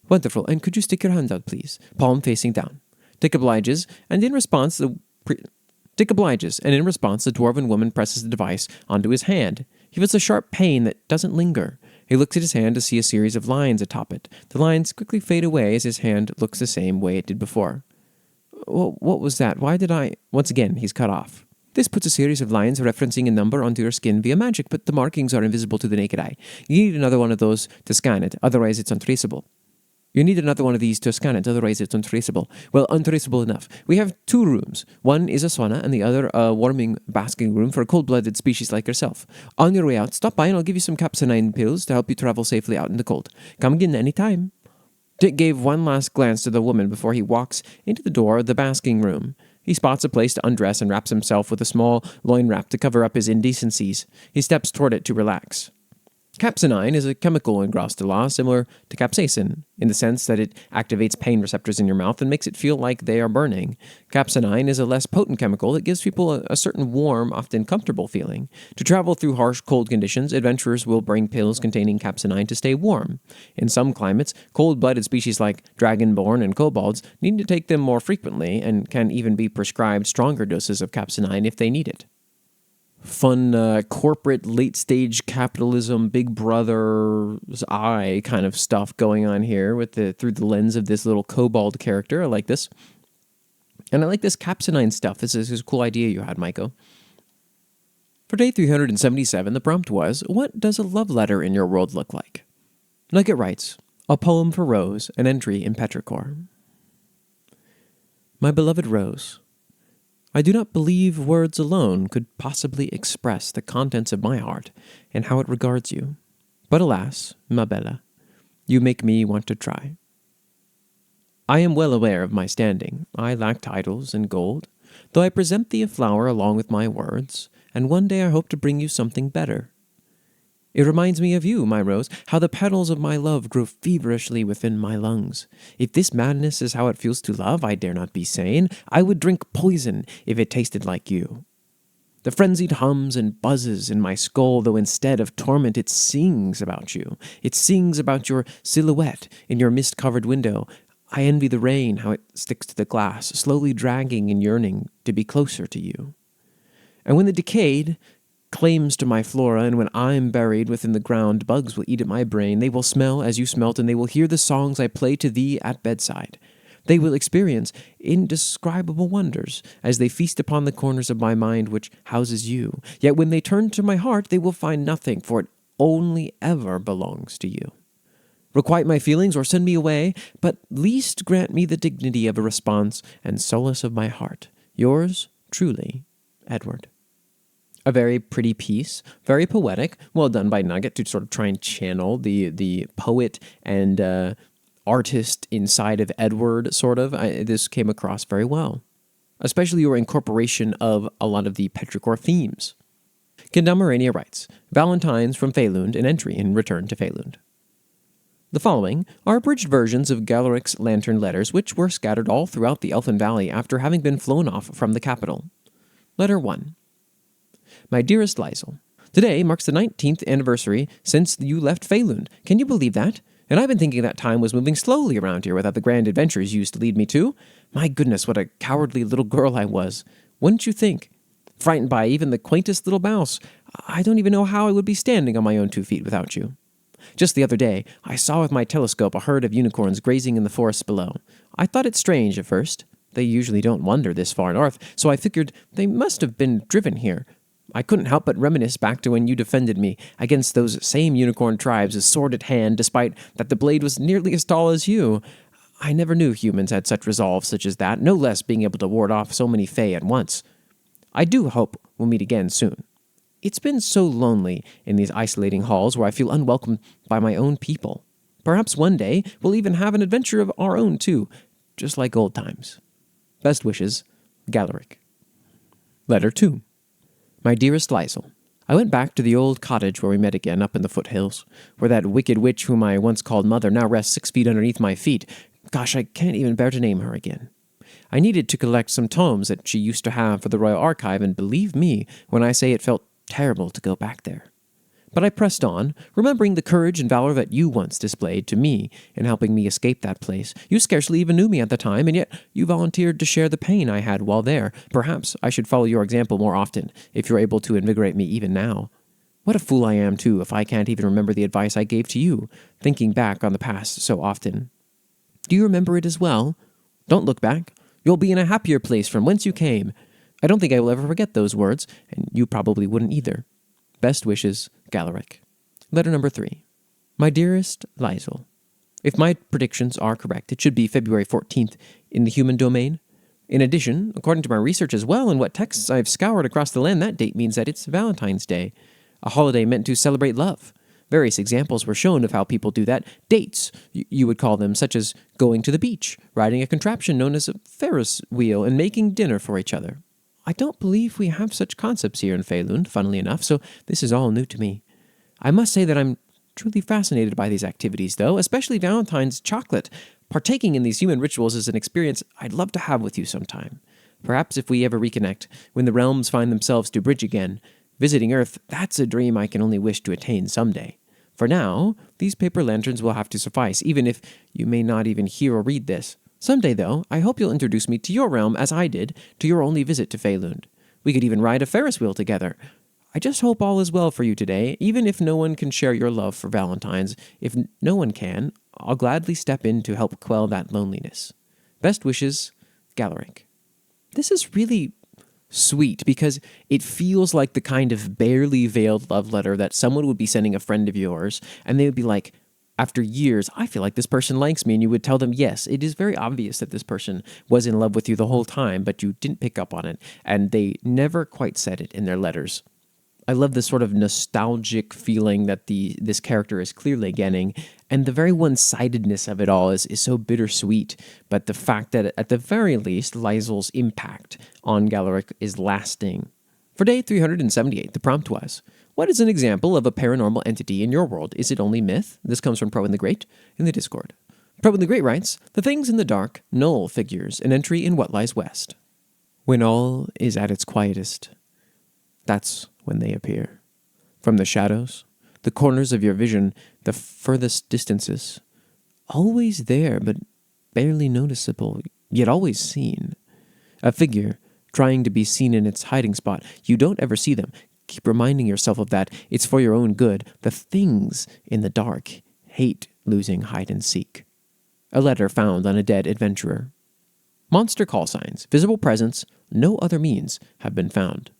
Wonderful, and could you stick your hand out, please? Palm facing down. Tick obliges, and in response, the dwarven woman presses the device onto his hand. He feels a sharp pain that doesn't linger. He looks at his hand to see a series of lines atop it. The lines quickly fade away as his hand looks the same way it did before. What was that? Why did I... Once again, he's cut off. This puts a series of lines referencing a number onto your skin via magic, but the markings are invisible to the naked eye. You need another one of those to scan it, otherwise it's untraceable. Well, untraceable enough. We have 2 rooms. One is a sauna, and the other a warming basking room for cold-blooded species like yourself. On your way out, stop by and I'll give you some capsaicin pills to help you travel safely out in the cold. Come again any time. Dick gave one last glance to the woman before he walks into the door of the basking room. He spots a place to undress and wraps himself with a small loin wrap to cover up his indecencies. He steps toward it to relax. Capsaicin is a chemical in Groust de la, similar to capsaicin, in the sense that it activates pain receptors in your mouth and makes it feel like they are burning. Capsaicin is a less potent chemical that gives people a certain warm, often comfortable feeling. To travel through harsh, cold conditions, adventurers will bring pills containing capsaicin to stay warm. In some climates, cold-blooded species like dragonborn and kobolds need to take them more frequently and can even be prescribed stronger doses of capsaicin if they need it. Fun corporate late-stage capitalism, Big Brother's eye kind of stuff going on here through the lens of this little kobold character. I like this. And I like this capsaicin stuff. This is a cool idea you had, Myco. For day 377, the prompt was, what does a love letter in your world look like? Nugget writes, a poem for Rose, an entry in Petrichor. My beloved Rose, I do not believe words alone could possibly express the contents of my heart and how it regards you. But alas, ma bella, you make me want to try. I am well aware of my standing. I lack titles and gold. though I present thee a flower along with my words, and one day I hope to bring you something better. It reminds me of you, my rose, how the petals of my love grow feverishly within my lungs. If this madness is how it feels to love, I dare not be sane. I would drink poison if it tasted like you. The frenzied hums and buzzes in my skull, though instead of torment it sings about you. It sings about your silhouette in your mist-covered window. I envy the rain, how it sticks to the glass, slowly dragging and yearning to be closer to you. And when the decayed claims to my flora, and when I'm buried within the ground, bugs will eat at my brain. They will smell as you smelt, and they will hear the songs I play to thee at bedside. They will experience indescribable wonders as they feast upon the corners of my mind which houses you. Yet when they turn to my heart, they will find nothing, for it only ever belongs to you. Requite my feelings or send me away, but least grant me the dignity of a response and solace of my heart. Yours truly, Edward. A very pretty piece, very poetic, well done by Nugget to sort of try and channel the poet and artist inside of Edward, sort of. This came across very well, especially your incorporation of a lot of the petrichor themes. Kendamarania writes, Valentines from Feylund, an entry in Return to Feylund. The following are abridged versions of Galeric's lantern letters, which were scattered all throughout the Elfin Valley after having been flown off from the capital. Letter 1. My dearest Liesel, today marks the 19th anniversary since you left Feylund. Can you believe that? And I've been thinking that time was moving slowly around here without the grand adventures you used to lead me to. My goodness, what a cowardly little girl I was. Wouldn't you think? Frightened by even the quaintest little mouse. I don't even know how I would be standing on my own 2 feet without you. Just the other day, I saw with my telescope a herd of unicorns grazing in the forests below. I thought it strange at first. They usually don't wander this far north, so I figured they must have been driven here. I couldn't help but reminisce back to when you defended me against those same unicorn tribes, sword at hand, despite that the blade was nearly as tall as you. I never knew humans had such resolve such as that, no less being able to ward off so many Fae at once. I do hope we'll meet again soon. It's been so lonely in these isolating halls where I feel unwelcome by my own people. Perhaps one day we'll even have an adventure of our own too, just like old times. Best wishes, Galeric. Letter 2. My dearest Liesel, I went back to the old cottage where we met again up in the foothills, where that wicked witch whom I once called Mother now rests 6 feet underneath my feet. Gosh, I can't even bear to name her again. I needed to collect some tomes that she used to have for the Royal Archive, and believe me when I say it felt terrible to go back there. But I pressed on, remembering the courage and valor that you once displayed to me in helping me escape that place. You scarcely even knew me at the time, and yet you volunteered to share the pain I had while there. Perhaps I should follow your example more often, if you're able to invigorate me even now. What a fool I am, too, if I can't even remember the advice I gave to you, thinking back on the past so often. Do you remember it as well? Don't look back. You'll be in a happier place from whence you came. I don't think I will ever forget those words, and you probably wouldn't either. Best wishes, Galeric. Letter number 3. My dearest Liesel, if my predictions are correct, it should be February 14th in the human domain. In addition, according to my research as well and what texts I've scoured across the land, that date means that it's Valentine's Day, a holiday meant to celebrate love. Various examples were shown of how people do that. Dates, you would call them, such as going to the beach, riding a contraption known as a Ferris wheel, and making dinner for each other. I don't believe we have such concepts here in Feylund, funnily enough, so this is all new to me. I must say that I'm truly fascinated by these activities, though, especially Valentine's chocolate. Partaking in these human rituals is an experience I'd love to have with you sometime. Perhaps if we ever reconnect, when the realms find themselves to bridge again, visiting Earth, that's a dream I can only wish to attain someday. For now, these paper lanterns will have to suffice, even if you may not even hear or read this. Someday, though, I hope you'll introduce me to your realm as I did to your only visit to Feylund. We could even ride a Ferris wheel together. I just hope all is well for you today, even if no one can share your love for Valentine's. If no one can, I'll gladly step in to help quell that loneliness. Best wishes, Galeric. This is really sweet because it feels like the kind of barely veiled love letter that someone would be sending a friend of yours, and they would be like, after years, I feel like this person likes me, and you would tell them, yes, it is very obvious that this person was in love with you the whole time, but you didn't pick up on it, and they never quite said it in their letters. I love this sort of nostalgic feeling that this character is clearly getting, and the very one-sidedness of it all is so bittersweet, but the fact that at the very least, Lysel's impact on Galaric is lasting. For day 378, the prompt was, what is an example of a paranormal entity in your world? Is it only myth? This comes from Pro and the Great in the Discord. Pro and the Great writes, the things in the dark, null figures, an entry in what lies west. When all is at its quietest, that's when they appear. From the shadows, the corners of your vision, the furthest distances, always there but barely noticeable, yet always seen. A figure trying to be seen in its hiding spot. You don't ever see them. Keep reminding yourself of that. It's for your own good. The things in the dark hate losing hide and seek. A letter found on a dead adventurer. Monster call signs, visible presence, no other means have been found.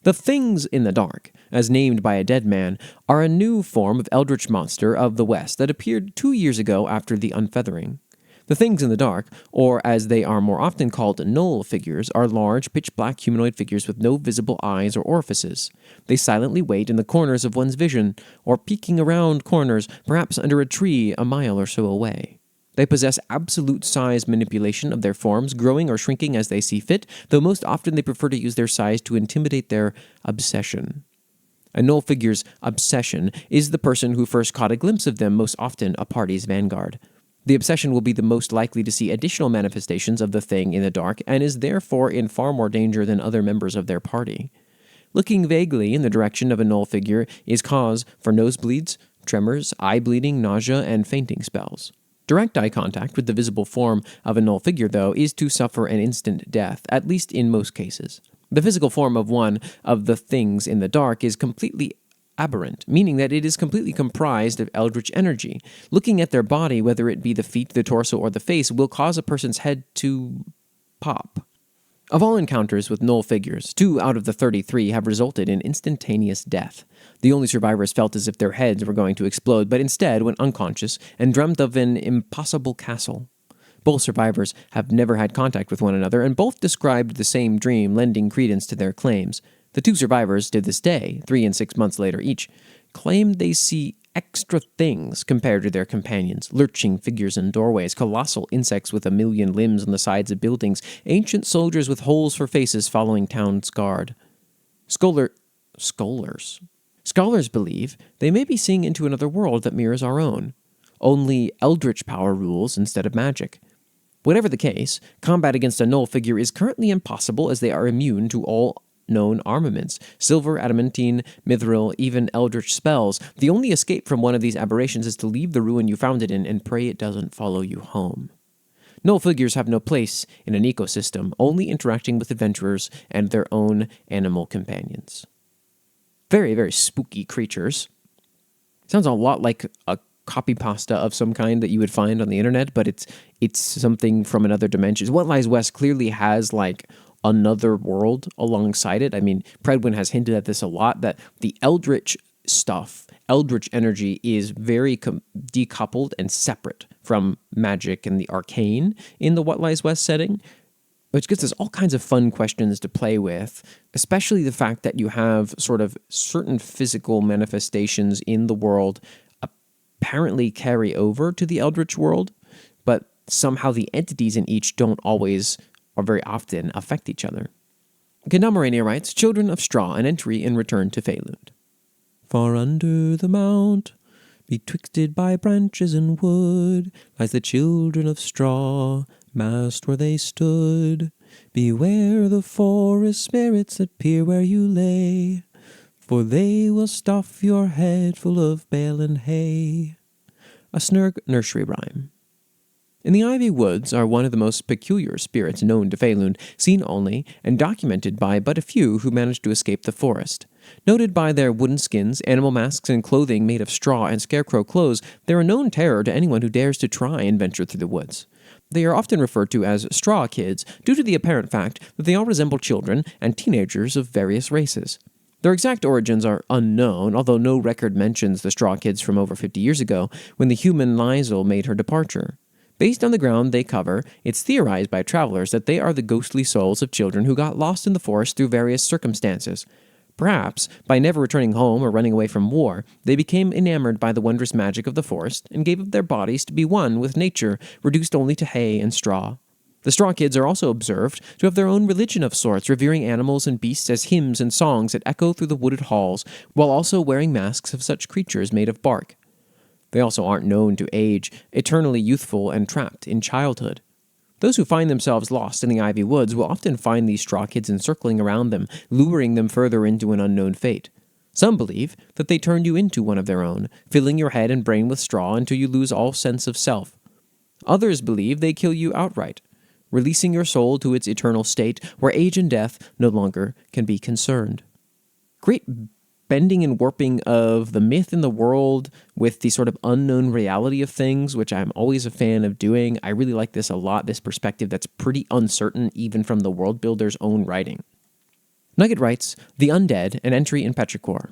The things in the dark, as named by a dead man, are a new form of eldritch monster of the West that appeared 2 years ago after the unfeathering. The things in the dark, or as they are more often called null figures, are large, pitch-black humanoid figures with no visible eyes or orifices. They silently wait in the corners of one's vision, or peeking around corners, perhaps under a tree a mile or so away. They possess absolute size manipulation of their forms, growing or shrinking as they see fit, though most often they prefer to use their size to intimidate their obsession. A null figure's obsession is the person who first caught a glimpse of them, most often a party's vanguard. The obsession will be the most likely to see additional manifestations of the thing in the dark, and is therefore in far more danger than other members of their party. Looking vaguely in the direction of a null figure is cause for nosebleeds, tremors, eye bleeding, nausea, and fainting spells. Direct eye contact with the visible form of a null figure, though, is to suffer an instant death, at least in most cases. The physical form of one of the things in the dark is completely aberrant, meaning that it is completely comprised of eldritch energy. Looking at their body, whether it be the feet, the torso, or the face, will cause a person's head to pop. Of all encounters with null figures, 2 out of the 33 have resulted in instantaneous death. The only survivors felt as if their heads were going to explode, but instead went unconscious and dreamt of an impossible castle. Both survivors have never had contact with one another, and both described the same dream, lending credence to their claims. The 2 survivors, to this day, 3 and 6 months later each, claim they see extra things compared to their companions, lurching figures in doorways, colossal insects with 1,000,000 limbs on the sides of buildings, ancient soldiers with holes for faces following town's guard. Scholars believe they may be seeing into another world that mirrors our own. Only eldritch power rules instead of magic. Whatever the case, combat against a null figure is currently impossible as they are immune to all known armaments, silver, adamantine, mithril, even eldritch spells. The only escape from one of these aberrations is to leave the ruin you found it in and pray it doesn't follow you home. Null figures have no place in an ecosystem, only interacting with adventurers and their own animal companions. Very, very spooky creatures. Sounds a lot like a copy pasta of some kind that you would find on the internet, but it's something from another dimension. What Lies West clearly has like another world alongside it. I mean, Predwin has hinted at this a lot, that the eldritch stuff, eldritch energy, is very decoupled and separate from magic and the arcane in the What Lies West setting, which gives us all kinds of fun questions to play with, especially the fact that you have sort of certain physical manifestations in the world apparently carry over to the eldritch world, but somehow the entities in each don't always or very often affect each other. Kendamarania writes, Children of Straw, an entry in Return to Feylund. Far under the mount, betwixted by branches and wood, lies the children of straw, massed where they stood. Beware the forest spirits that peer where you lay, for they will stuff your head full of bale and hay. A Snurg nursery rhyme. In the Ivy Woods are one of the most peculiar spirits known to Feylund, seen only and documented by but a few who managed to escape the forest. Noted by their wooden skins, animal masks, and clothing made of straw and scarecrow clothes, they are a known terror to anyone who dares to try and venture through the woods. They are often referred to as straw kids due to the apparent fact that they all resemble children and teenagers of various races. Their exact origins are unknown, although no record mentions the straw kids from over 50 years ago, when the human Lysel made her departure. Based on the ground they cover, it's theorized by travelers that they are the ghostly souls of children who got lost in the forest through various circumstances. Perhaps, by never returning home or running away from war, they became enamored by the wondrous magic of the forest and gave up their bodies to be one with nature, reduced only to hay and straw. The Straw Kids are also observed to have their own religion of sorts, revering animals and beasts as hymns and songs that echo through the wooded halls, while also wearing masks of such creatures made of bark. They also aren't known to age, eternally youthful and trapped in childhood. Those who find themselves lost in the ivy woods will often find these Straw Kids encircling around them, luring them further into an unknown fate. Some believe that they turn you into one of their own, filling your head and brain with straw until you lose all sense of self. Others believe they kill you outright, releasing your soul to its eternal state where age and death no longer can be concerned. Great bending and warping of the myth in the world with the sort of unknown reality of things, which I'm always a fan of doing. I really like this a lot, this perspective that's pretty uncertain even from the world builder's own writing. Nugget writes, The Undead, an entry in Petrichor.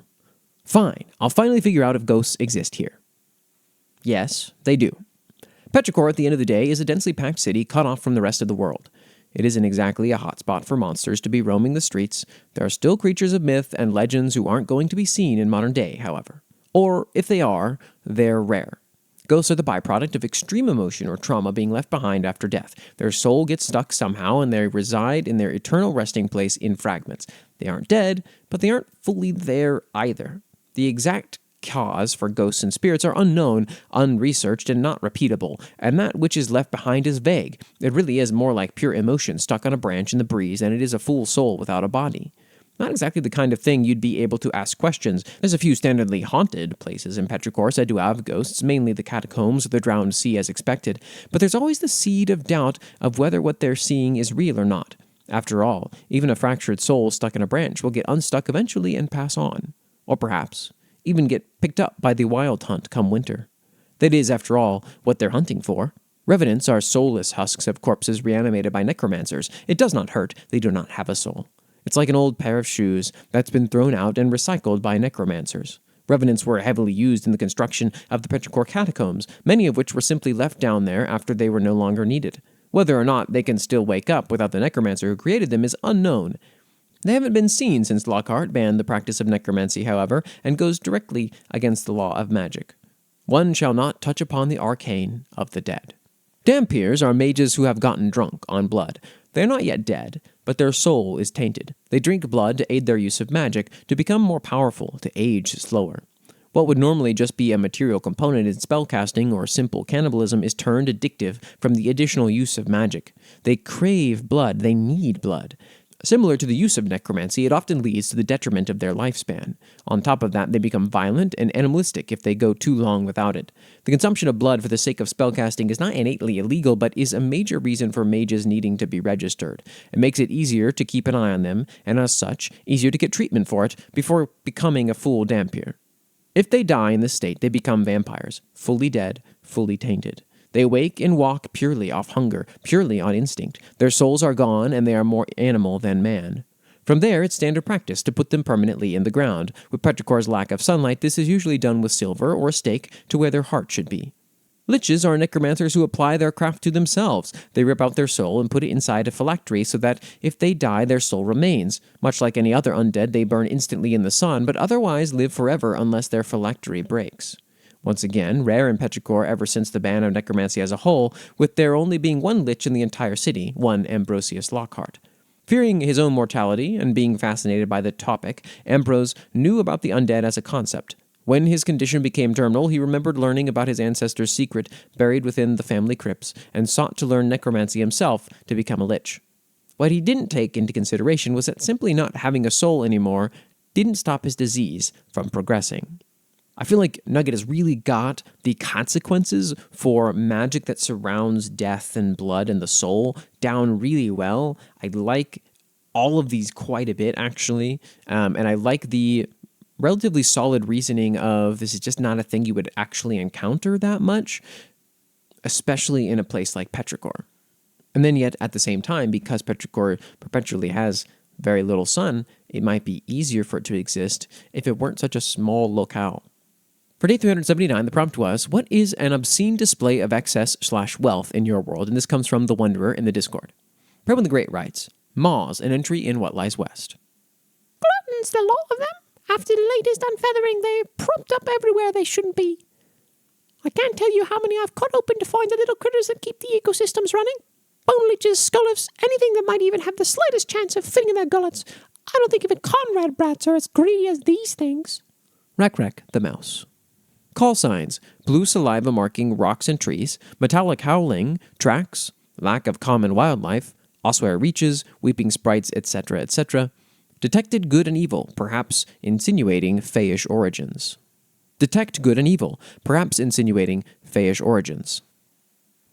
Fine, I'll finally figure out if ghosts exist here. Yes, they do. Petrichor, at the end of the day, is a densely packed city cut off from the rest of the world. It isn't exactly a hotspot for monsters to be roaming the streets. There are still creatures of myth and legends who aren't going to be seen in modern day, however. Or, if they are, they're rare. Ghosts are the byproduct of extreme emotion or trauma being left behind after death. Their soul gets stuck somehow, and they reside in their eternal resting place in fragments. They aren't dead, but they aren't fully there either. The exact cause for ghosts and spirits are unknown, unresearched, and not repeatable, and that which is left behind is vague. It really is more like pure emotion stuck on a branch in the breeze than it is a full soul without a body. Not exactly the kind of thing you'd be able to ask questions. There's a few standardly haunted places in Petrichor said to have ghosts, mainly the catacombs of the drowned sea as expected, but there's always the seed of doubt of whether what they're seeing is real or not. After all, even a fractured soul stuck in a branch will get unstuck eventually and pass on. Or perhaps even get picked up by the wild hunt come winter. That is, after all, what they're hunting for. Revenants are soulless husks of corpses reanimated by necromancers. It does not hurt, they do not have a soul. It's like an old pair of shoes that's been thrown out and recycled by necromancers. Revenants were heavily used in the construction of the Petrichor catacombs, many of which were simply left down there after they were no longer needed. Whether or not they can still wake up without the necromancer who created them is unknown. They haven't been seen since Lockhart banned the practice of necromancy, however, and goes directly against the law of magic. One shall not touch upon the arcane of the dead. Dampiers are mages who have gotten drunk on blood. They are not yet dead, but their soul is tainted. They drink blood to aid their use of magic, to become more powerful, to age slower. What would normally just be a material component in spellcasting or simple cannibalism is turned addictive from the additional use of magic. They crave blood, they need blood. Similar to the use of necromancy, it often leads to the detriment of their lifespan. On top of that, they become violent and animalistic if they go too long without it. The consumption of blood for the sake of spellcasting is not innately illegal, but is a major reason for mages needing to be registered. It makes it easier to keep an eye on them, and as such, easier to get treatment for it before becoming a full Dampier. If they die in this state, they become vampires, fully dead, fully tainted. They wake and walk purely off hunger, purely on instinct. Their souls are gone, and they are more animal than man. From there, it's standard practice to put them permanently in the ground. With Petrichor's lack of sunlight, this is usually done with silver or a stake to where their heart should be. Liches are necromancers who apply their craft to themselves. They rip out their soul and put it inside a phylactery so that if they die, their soul remains. Much like any other undead, they burn instantly in the sun, but otherwise live forever unless their phylactery breaks. Once again, rare in Petrichor ever since the ban of necromancy as a whole, with there only being one lich in the entire city, one Ambrosius Lockhart. Fearing his own mortality and being fascinated by the topic, Ambrose knew about the undead as a concept. When his condition became terminal, he remembered learning about his ancestor's secret buried within the family crypts and sought to learn necromancy himself to become a lich. What he didn't take into consideration was that simply not having a soul anymore didn't stop his disease from progressing. I feel like Nugget has really got the consequences for magic that surrounds death and blood and the soul down really well. I like all of these quite a bit, actually, and I like the relatively solid reasoning of this is just not a thing you would actually encounter that much, especially in a place like Petrichor. And then yet, at the same time, because Petrichor perpetually has very little sun, it might be easier for it to exist if it weren't such a small locale. For day 379, the prompt was, what is an obscene display of excess/wealth in your world? And this comes from the Wanderer in the Discord. Prabhupada the Great writes, Maws, an entry in What Lies West. Gluttons against the lot of them. After the latest unfeathering, they're propped up everywhere they shouldn't be. I can't tell you how many I've cut open to find the little critters that keep the ecosystems running. Bone leeches, skullifs, anything that might even have the slightest chance of fitting in their gullets. I don't think even Conrad brats are as greedy as these things. Rek the mouse. Call signs: blue saliva marking rocks and trees, metallic howling, tracks, lack of common wildlife, ossuary reaches, weeping sprites, etc., etc. Detected good and evil, perhaps insinuating fayish origins. Detect good and evil, perhaps insinuating fayish origins.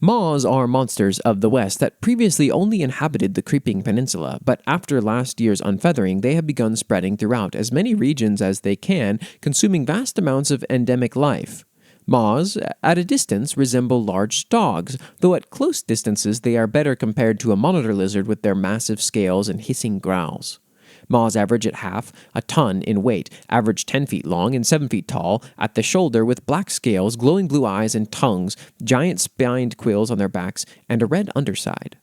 Maws are monsters of the West that previously only inhabited the Creeping Peninsula, but after last year's unfeathering, they have begun spreading throughout as many regions as they can, consuming vast amounts of endemic life. Maws, at a distance, resemble large dogs, though at close distances they are better compared to a monitor lizard with their massive scales and hissing growls. Maws average at half a ton in weight, average 10 feet long and 7 feet tall, at the shoulder with black scales, glowing blue eyes and tongues, giant spined quills on their backs, and a red underside.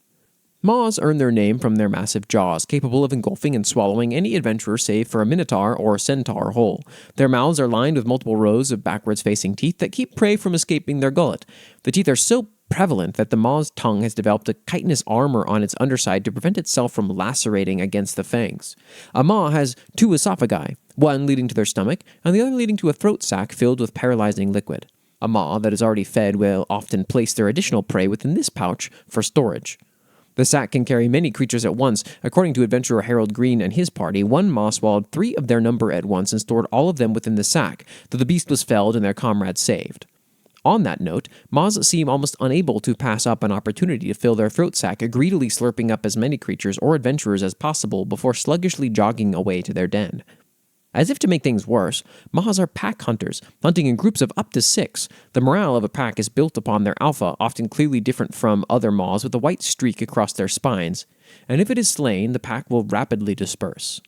Maws earn their name from their massive jaws, capable of engulfing and swallowing any adventurer save for a minotaur or centaur whole. Their mouths are lined with multiple rows of backwards-facing teeth that keep prey from escaping their gullet. The teeth are so prevalent that the maw's tongue has developed a chitinous armor on its underside to prevent itself from lacerating against the fangs. A maw has 2 esophagi, one leading to their stomach and the other leading to a throat sac filled with paralyzing liquid. A maw that is already fed will often place their additional prey within this pouch for storage. The sack can carry many creatures at once. According to adventurer Harold Green and his party, one maw swallowed 3 of their number at once and stored all of them within the sack, though the beast was felled and their comrades saved. On that note, maws seem almost unable to pass up an opportunity to fill their throat sac, greedily slurping up as many creatures or adventurers as possible before sluggishly jogging away to their den. As if to make things worse, maws are pack hunters, hunting in groups of up to 6. The morale of a pack is built upon their alpha, often clearly different from other maws with a white streak across their spines, and if it is slain, the pack will rapidly disperse.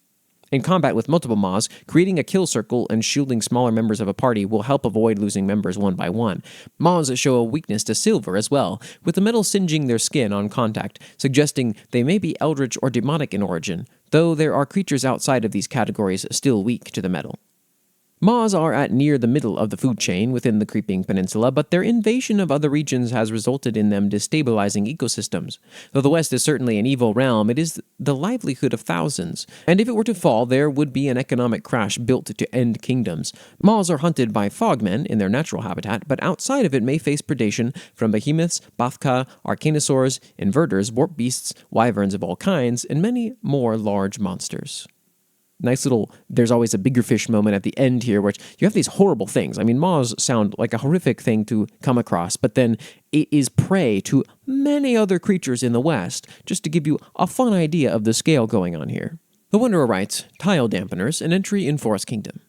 In combat with multiple maws, creating a kill circle and shielding smaller members of a party will help avoid losing members one by one. Maws show a weakness to silver as well, with the metal singeing their skin on contact, suggesting they may be eldritch or demonic in origin, though there are creatures outside of these categories still weak to the metal. Maws are at near the middle of the food chain within the Creeping Peninsula, but their invasion of other regions has resulted in them destabilizing ecosystems. Though the West is certainly an evil realm, it is the livelihood of thousands, and if it were to fall, there would be an economic crash built to end kingdoms. Maws are hunted by fogmen in their natural habitat, but outside of it may face predation from behemoths, bathka, arcanosaurs, inverters, warp beasts, wyverns of all kinds, and many more large monsters. Nice little, there's always a bigger fish moment at the end here, which you have these horrible things. I mean, maws sound like a horrific thing to come across, but then it is prey to many other creatures in the West, just to give you a fun idea of the scale going on here. The Wanderer writes, Tile Dampeners, an entry in Forest Kingdom.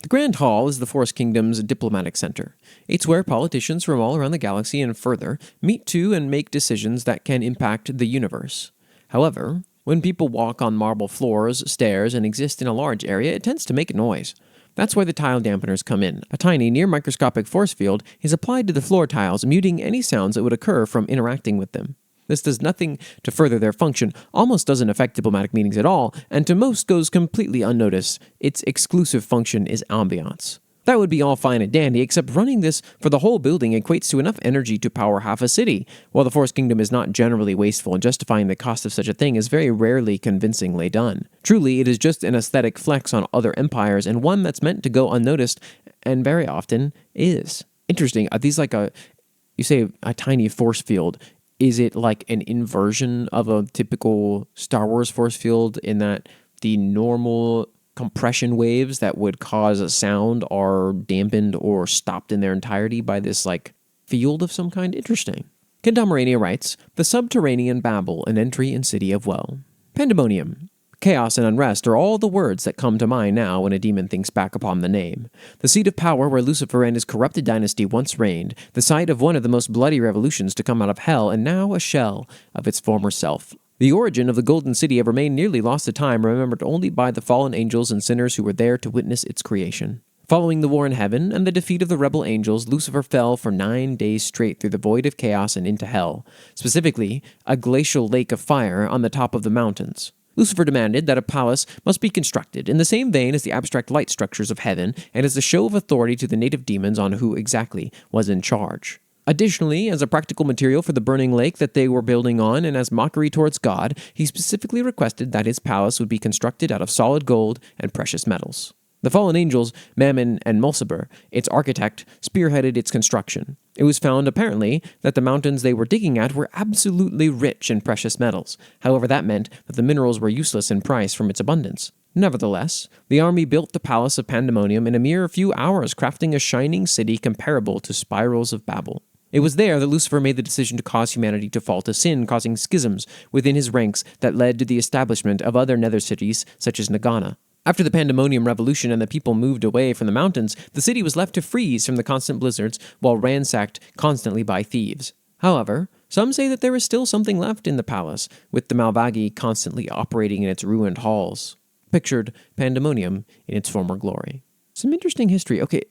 The Grand Hall is the Forest Kingdom's diplomatic center. It's where politicians from all around the galaxy and further meet to and make decisions that can impact the universe. However, when people walk on marble floors, stairs, and exist in a large area, it tends to make a noise. That's where the tile dampeners come in. A tiny, near-microscopic force field is applied to the floor tiles, muting any sounds that would occur from interacting with them. This does nothing to further their function, almost doesn't affect diplomatic meetings at all, and to most goes completely unnoticed. Its exclusive function is ambiance. That would be all fine and dandy, except running this for the whole building equates to enough energy to power half a city. While the Forest Kingdom is not generally wasteful, and justifying the cost of such a thing is very rarely convincingly done. Truly, it is just an aesthetic flex on other empires, and one that's meant to go unnoticed, and very often is. Interesting, are these like you say a tiny force field, is it like an inversion of a typical Star Wars force field in that the normal compression waves that would cause a sound are dampened or stopped in their entirety by this, like, field of some kind? Interesting. Kendamarania writes, The Subterranean Babel, an entry in City of Woe. Pandemonium. Chaos and unrest are all the words that come to mind now when a demon thinks back upon the name. The seat of power where Lucifer and his corrupted dynasty once reigned, the site of one of the most bloody revolutions to come out of hell, and now a shell of its former self. The origin of the Golden City have remained nearly lost to time, remembered only by the fallen angels and sinners who were there to witness its creation. Following the war in heaven and the defeat of the rebel angels, Lucifer fell for 9 days straight through the void of chaos and into hell, specifically a glacial lake of fire on the top of the mountains. Lucifer demanded that a palace must be constructed in the same vein as the abstract light structures of heaven and as a show of authority to the native demons on who exactly was in charge. Additionally, as a practical material for the burning lake that they were building on and as mockery towards God, he specifically requested that his palace would be constructed out of solid gold and precious metals. The fallen angels, Mammon and Mulciber, its architect, spearheaded its construction. It was found, apparently, that the mountains they were digging at were absolutely rich in precious metals. However, that meant that the minerals were useless in price from its abundance. Nevertheless, the army built the Palace of Pandemonium in a mere few hours, crafting a shining city comparable to spirals of Babel. It was there that Lucifer made the decision to cause humanity to fall to sin, causing schisms within his ranks that led to the establishment of other nether cities, such as Nagana. After the Pandemonium Revolution and the people moved away from the mountains, the city was left to freeze from the constant blizzards while ransacked constantly by thieves. However, some say that there is still something left in the palace, with the Malvagi constantly operating in its ruined halls. Pictured Pandemonium in its former glory. Some interesting history. Okay,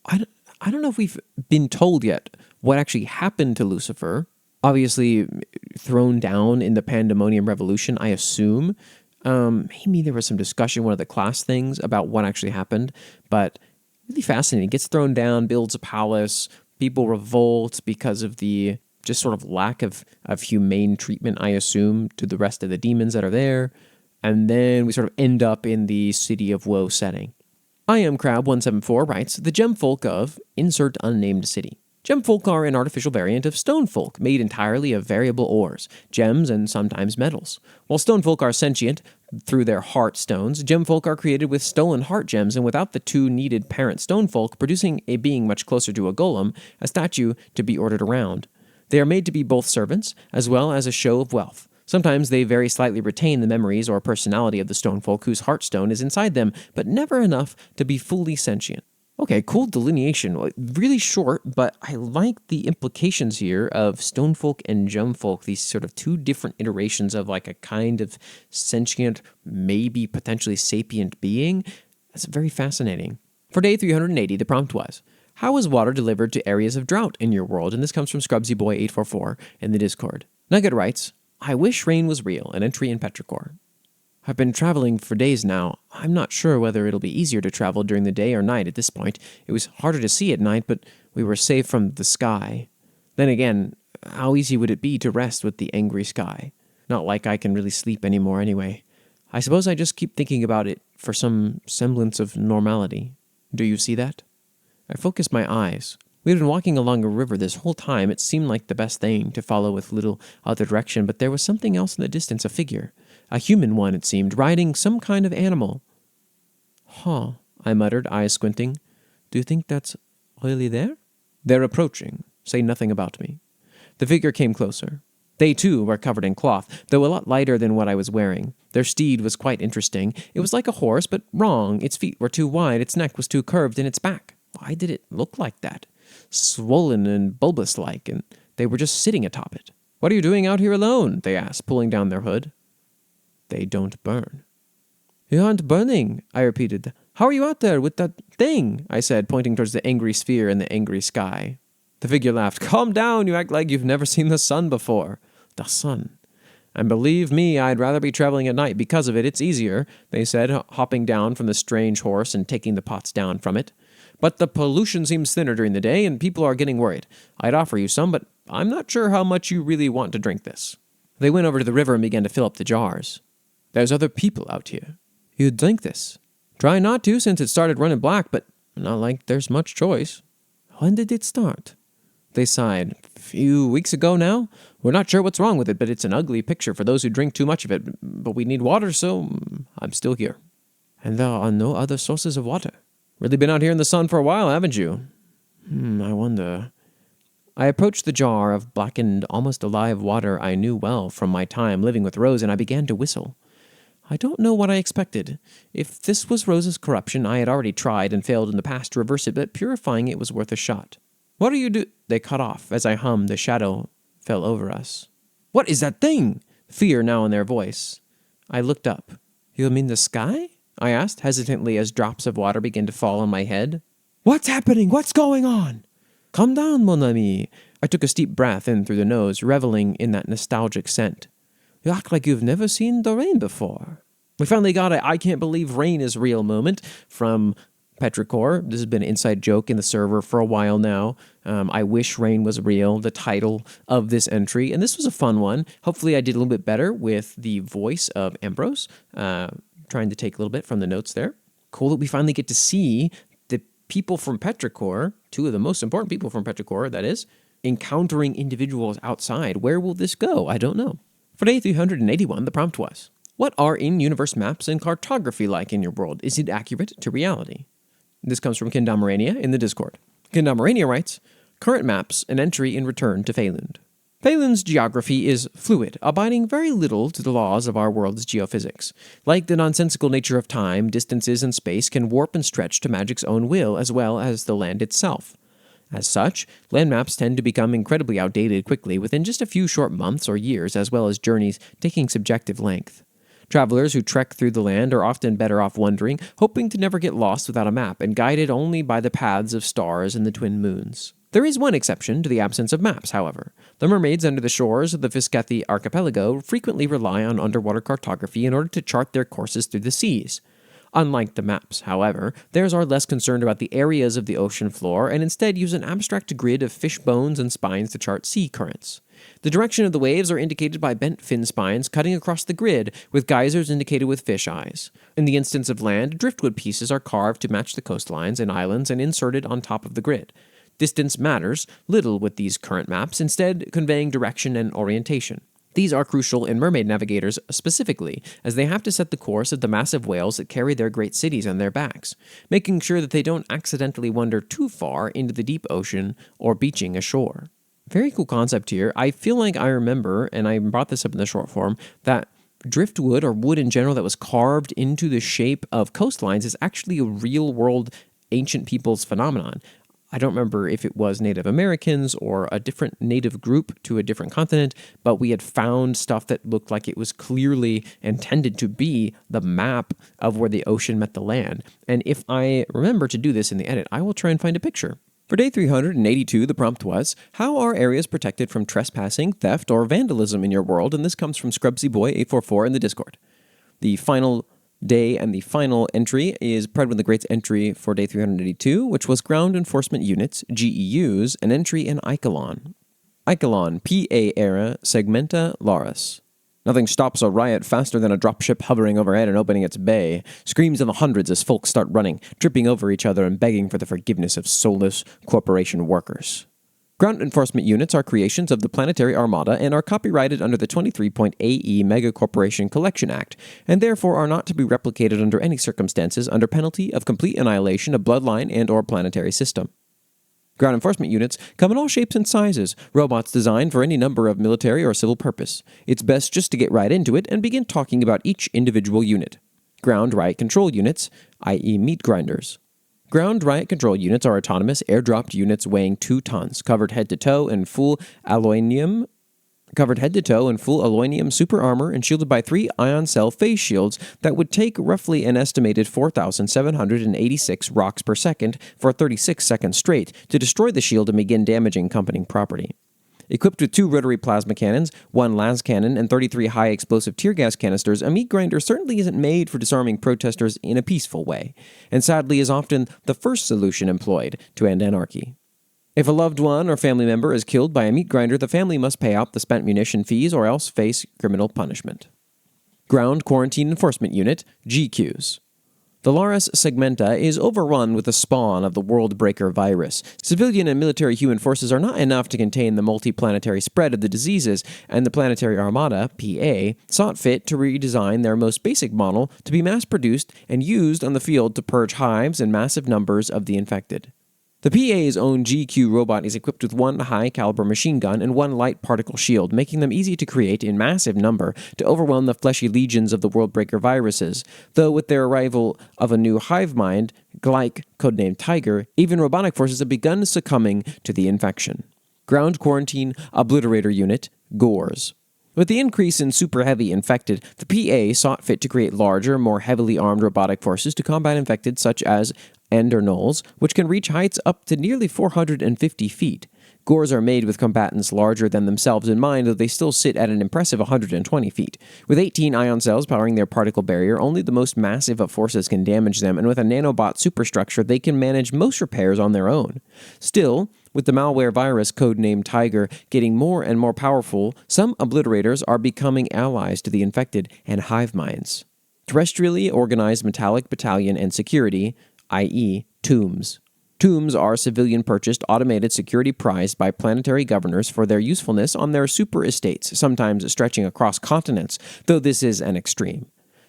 I don't know if we've been told yet what actually happened to Lucifer. Obviously, thrown down in the Pandemonium Revolution, I assume. Maybe there was some discussion, one of the class things, about what actually happened, but really fascinating. Gets thrown down, builds a palace, people revolt because of the just sort of lack of humane treatment, I assume, to the rest of the demons that are there, and then we sort of end up in the City of Woe setting. I Am Crab174 writes, the gemfolk of insert unnamed city. Gemfolk are an artificial variant of stonefolk, made entirely of variable ores, gems, and sometimes metals. While stonefolk are sentient through their heart stones, gemfolk are created with stolen heart gems and without the two needed parent stonefolk, producing a being much closer to a golem, a statue to be ordered around. They are made to be both servants, as well as a show of wealth. Sometimes they very slightly retain the memories or personality of the stonefolk whose heartstone is inside them, but never enough to be fully sentient. Okay, cool delineation. Really short, but I like the implications here of stonefolk and gemfolk, these sort of two different iterations of like a kind of sentient, maybe potentially sapient being. That's very fascinating. For day 380, the prompt was, how is water delivered to areas of drought in your world? And this comes from ScrubsyBoy844 in the Discord. Nugget writes, I wish rain was real, an entry in Petrichor. I've been traveling for days now. I'm not sure whether it'll be easier to travel during the day or night at this point. It was harder to see at night, but we were safe from the sky. Then again, how easy would it be to rest with the angry sky? Not like I can really sleep anymore anyway. I suppose I just keep thinking about it for some semblance of normality. Do you see that? I focused my eyes. We had been walking along a river this whole time. It seemed like the best thing to follow with little other direction, but there was something else in the distance, a figure. A human one, it seemed, riding some kind of animal. Huh, I muttered, eyes squinting. Do you think that's really there? They're approaching. Say nothing about me. The figure came closer. They, too, were covered in cloth, though a lot lighter than what I was wearing. Their steed was quite interesting. It was like a horse, but wrong. Its feet were too wide, its neck was too curved, and its back. Why did it look like that? Swollen and bulbous-like, and they were just sitting atop it. What are you doing out here alone? They asked, pulling down their hood. They don't burn. You aren't burning, I repeated. How are you out there with that thing? I said, pointing towards the angry sphere in the angry sky. The figure laughed. Calm down, you act like you've never seen the sun before. The sun. And believe me, I'd rather be traveling at night because of it. It's easier, they said, hopping down from the strange horse and taking the pots down from it. But the pollution seems thinner during the day, and people are getting worried. I'd offer you some, but I'm not sure how much you really want to drink this. They went over to the river and began to fill up the jars. There's other people out here. You'd drink this. Try not to since it started running black, but not like there's much choice. When did it start? They sighed. A few weeks ago now. We're not sure what's wrong with it, but it's an ugly picture for those who drink too much of it. But we need water, so I'm still here. And there are no other sources of water. Really been out here in the sun for a while, haven't you? I wonder. I approached the jar of blackened, almost alive water I knew well from my time living with Rose, and I began to whistle. I don't know what I expected. If this was Rose's corruption, I had already tried and failed in the past to reverse it, but purifying it was worth a shot. What are you do? They cut off. As I hummed, the shadow fell over us. What is that thing? Fear now in their voice. I looked up. You mean the sky? I asked, hesitantly as drops of water began to fall on my head. What's happening? What's going on? Calm down, mon ami. I took a steep breath in through the nose, reveling in that nostalgic scent. You act like you've never seen the rain before. We finally got a I can't believe rain is real moment from Petrichor. This has been an inside joke in the server for a while now. I wish rain was real, the title of this entry. And this was a fun one. Hopefully I did a little bit better with the voice of Ambrose. Trying to take a little bit from the notes there. Cool that we finally get to see the people from Petrichor, two of the most important people from Petrichor, that is, encountering individuals outside. Where will this go? I don't know. For day 381, the prompt was, what are in-universe maps and cartography like in your world? Is it accurate to reality? This comes from Kendamarania in the Discord. Kendamarania writes, current maps, an entry in return to Phalund. Phalund's geography is fluid, abiding very little to the laws of our world's geophysics. Like the nonsensical nature of time, distances and space can warp and stretch to magic's own will as well as the land itself. As such, land maps tend to become incredibly outdated quickly within just a few short months or years, as well as journeys taking subjective length. Travelers who trek through the land are often better off wandering, hoping to never get lost without a map and guided only by the paths of stars and the twin moons. There is one exception to the absence of maps, however. The mermaids under the shores of the Fiskethi archipelago frequently rely on underwater cartography in order to chart their courses through the seas. Unlike the maps, however, theirs are less concerned about the areas of the ocean floor and instead use an abstract grid of fish bones and spines to chart sea currents. The direction of the waves are indicated by bent fin spines cutting across the grid, with geysers indicated with fish eyes. In the instance of land, driftwood pieces are carved to match the coastlines and islands and inserted on top of the grid. Distance matters little with these current maps, instead conveying direction and orientation. These are crucial in mermaid navigators specifically, as they have to set the course of the massive whales that carry their great cities on their backs, making sure that they don't accidentally wander too far into the deep ocean or beaching ashore. Very cool concept here. I feel like I remember, and I brought this up in the short form, that driftwood or wood in general that was carved into the shape of coastlines is actually a real-world ancient people's phenomenon. I don't remember if it was Native Americans or a different native group to a different continent, but we had found stuff that looked like it was clearly intended to be the map of where the ocean met the land. And if I remember to do this in the edit, I will try and find a picture. For day 382, the prompt was, how are areas protected from trespassing, theft, or vandalism in your world? And this comes from ScrubsyBoy844 in the Discord. The final day and the final entry is Predwin the Great's entry for day 382, which was Ground Enforcement Units, GEUs, an entry in Icalon. Icalon, PA era, Segmenta Laris. Nothing stops a riot faster than a dropship hovering overhead and opening its bay. Screams in the hundreds as folks start running, tripping over each other and begging for the forgiveness of Soulless corporation workers. Ground enforcement units are creations of the Planetary Armada and are copyrighted under the 23.AE Mega Corporation Collection Act, and therefore are not to be replicated under any circumstances under penalty of complete annihilation of bloodline and or planetary system. Ground enforcement units come in all shapes and sizes, robots designed for any number of military or civil purpose. It's best just to get right into it and begin talking about each individual unit. Ground riot control units, i.e. meat grinders. Ground riot control units are autonomous, airdropped units weighing 2 tons, covered head to toe in full alloynium super armor and shielded by 3 ion cell phase shields that would take roughly an estimated 4,786 rocks per second for 36 seconds straight to destroy the shield and begin damaging company property. Equipped with 2 rotary plasma cannons, 1 las cannon, and 33 high-explosive tear gas canisters, a meat grinder certainly isn't made for disarming protesters in a peaceful way, and sadly is often the first solution employed to end anarchy. If a loved one or family member is killed by a meat grinder, the family must pay out the spent munition fees or else face criminal punishment. Ground Quarantine Enforcement Unit, GQs. The Laris Segmenta is overrun with the spawn of the Worldbreaker virus. Civilian and military human forces are not enough to contain the multiplanetary spread of the diseases, and the Planetary Armada, PA, sought fit to redesign their most basic model to be mass-produced and used on the field to purge hives and massive numbers of the infected. The PA's own GQ robot is equipped with 1 high-caliber machine gun and 1 light particle shield, making them easy to create in massive number to overwhelm the fleshy legions of the Worldbreaker viruses, though with their arrival of a new hive mind, Glyke, codenamed Tiger, even robotic forces have begun succumbing to the infection. Ground Quarantine Obliterator Unit, GORES. With the increase in super heavy infected, the PA sought fit to create larger, more heavily armed robotic forces to combat infected such as Ender Gnolls, which can reach heights up to nearly 450 feet. Gores are made with combatants larger than themselves in mind, though they still sit at an impressive 120 feet. With 18 ion cells powering their particle barrier, only the most massive of forces can damage them, and with a nanobot superstructure, they can manage most repairs on their own. Still, with the malware virus codenamed Tiger getting more and more powerful, some obliterators are becoming allies to the infected and hive minds. Terrestrially organized metallic battalion and security, i.e., tombs. Tombs are civilian-purchased automated security prized by planetary governors for their usefulness on their super estates, sometimes stretching across continents, though this is an extreme.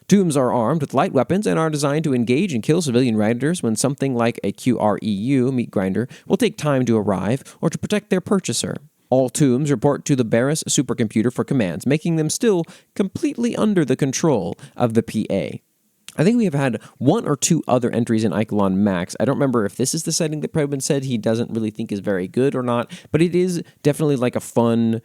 Tombs are armed with light weapons and are designed to engage and kill civilian riders when something like a QREU meat grinder will take time to arrive or to protect their purchaser. All tombs report to the Barris supercomputer for commands, making them still completely under the control of the PA. I think we have had one or two other entries in Eichelon Max. I don't remember if this is the setting that Probin said he doesn't really think is very good or not, but it is definitely like a fun,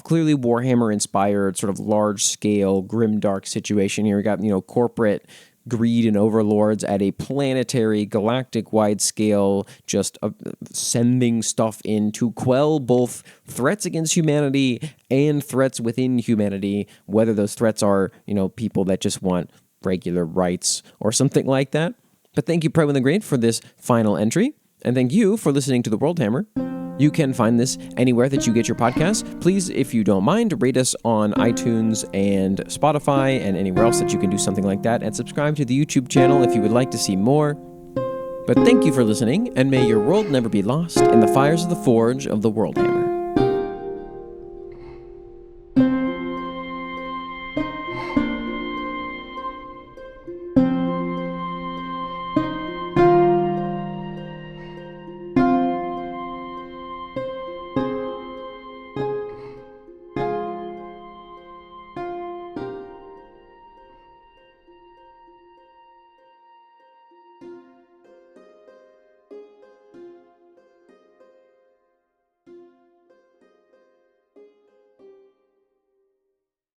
clearly Warhammer-inspired, sort of large-scale, grimdark situation here. We got, corporate greed and overlords at a planetary, galactic-wide scale, just sending stuff in to quell both threats against humanity and threats within humanity, whether those threats are, people that just want regular rights or something like that. But thank you, Probin the Great, for this final entry, and thank you for listening to The World Hammer. You can find this anywhere that you get your podcasts. Please, if you don't mind, rate us on iTunes and Spotify and anywhere else that you can do something like that, and subscribe to the YouTube channel if you would like to see more. But thank you for listening, and may your world never be lost in the fires of the forge of the World Hammer.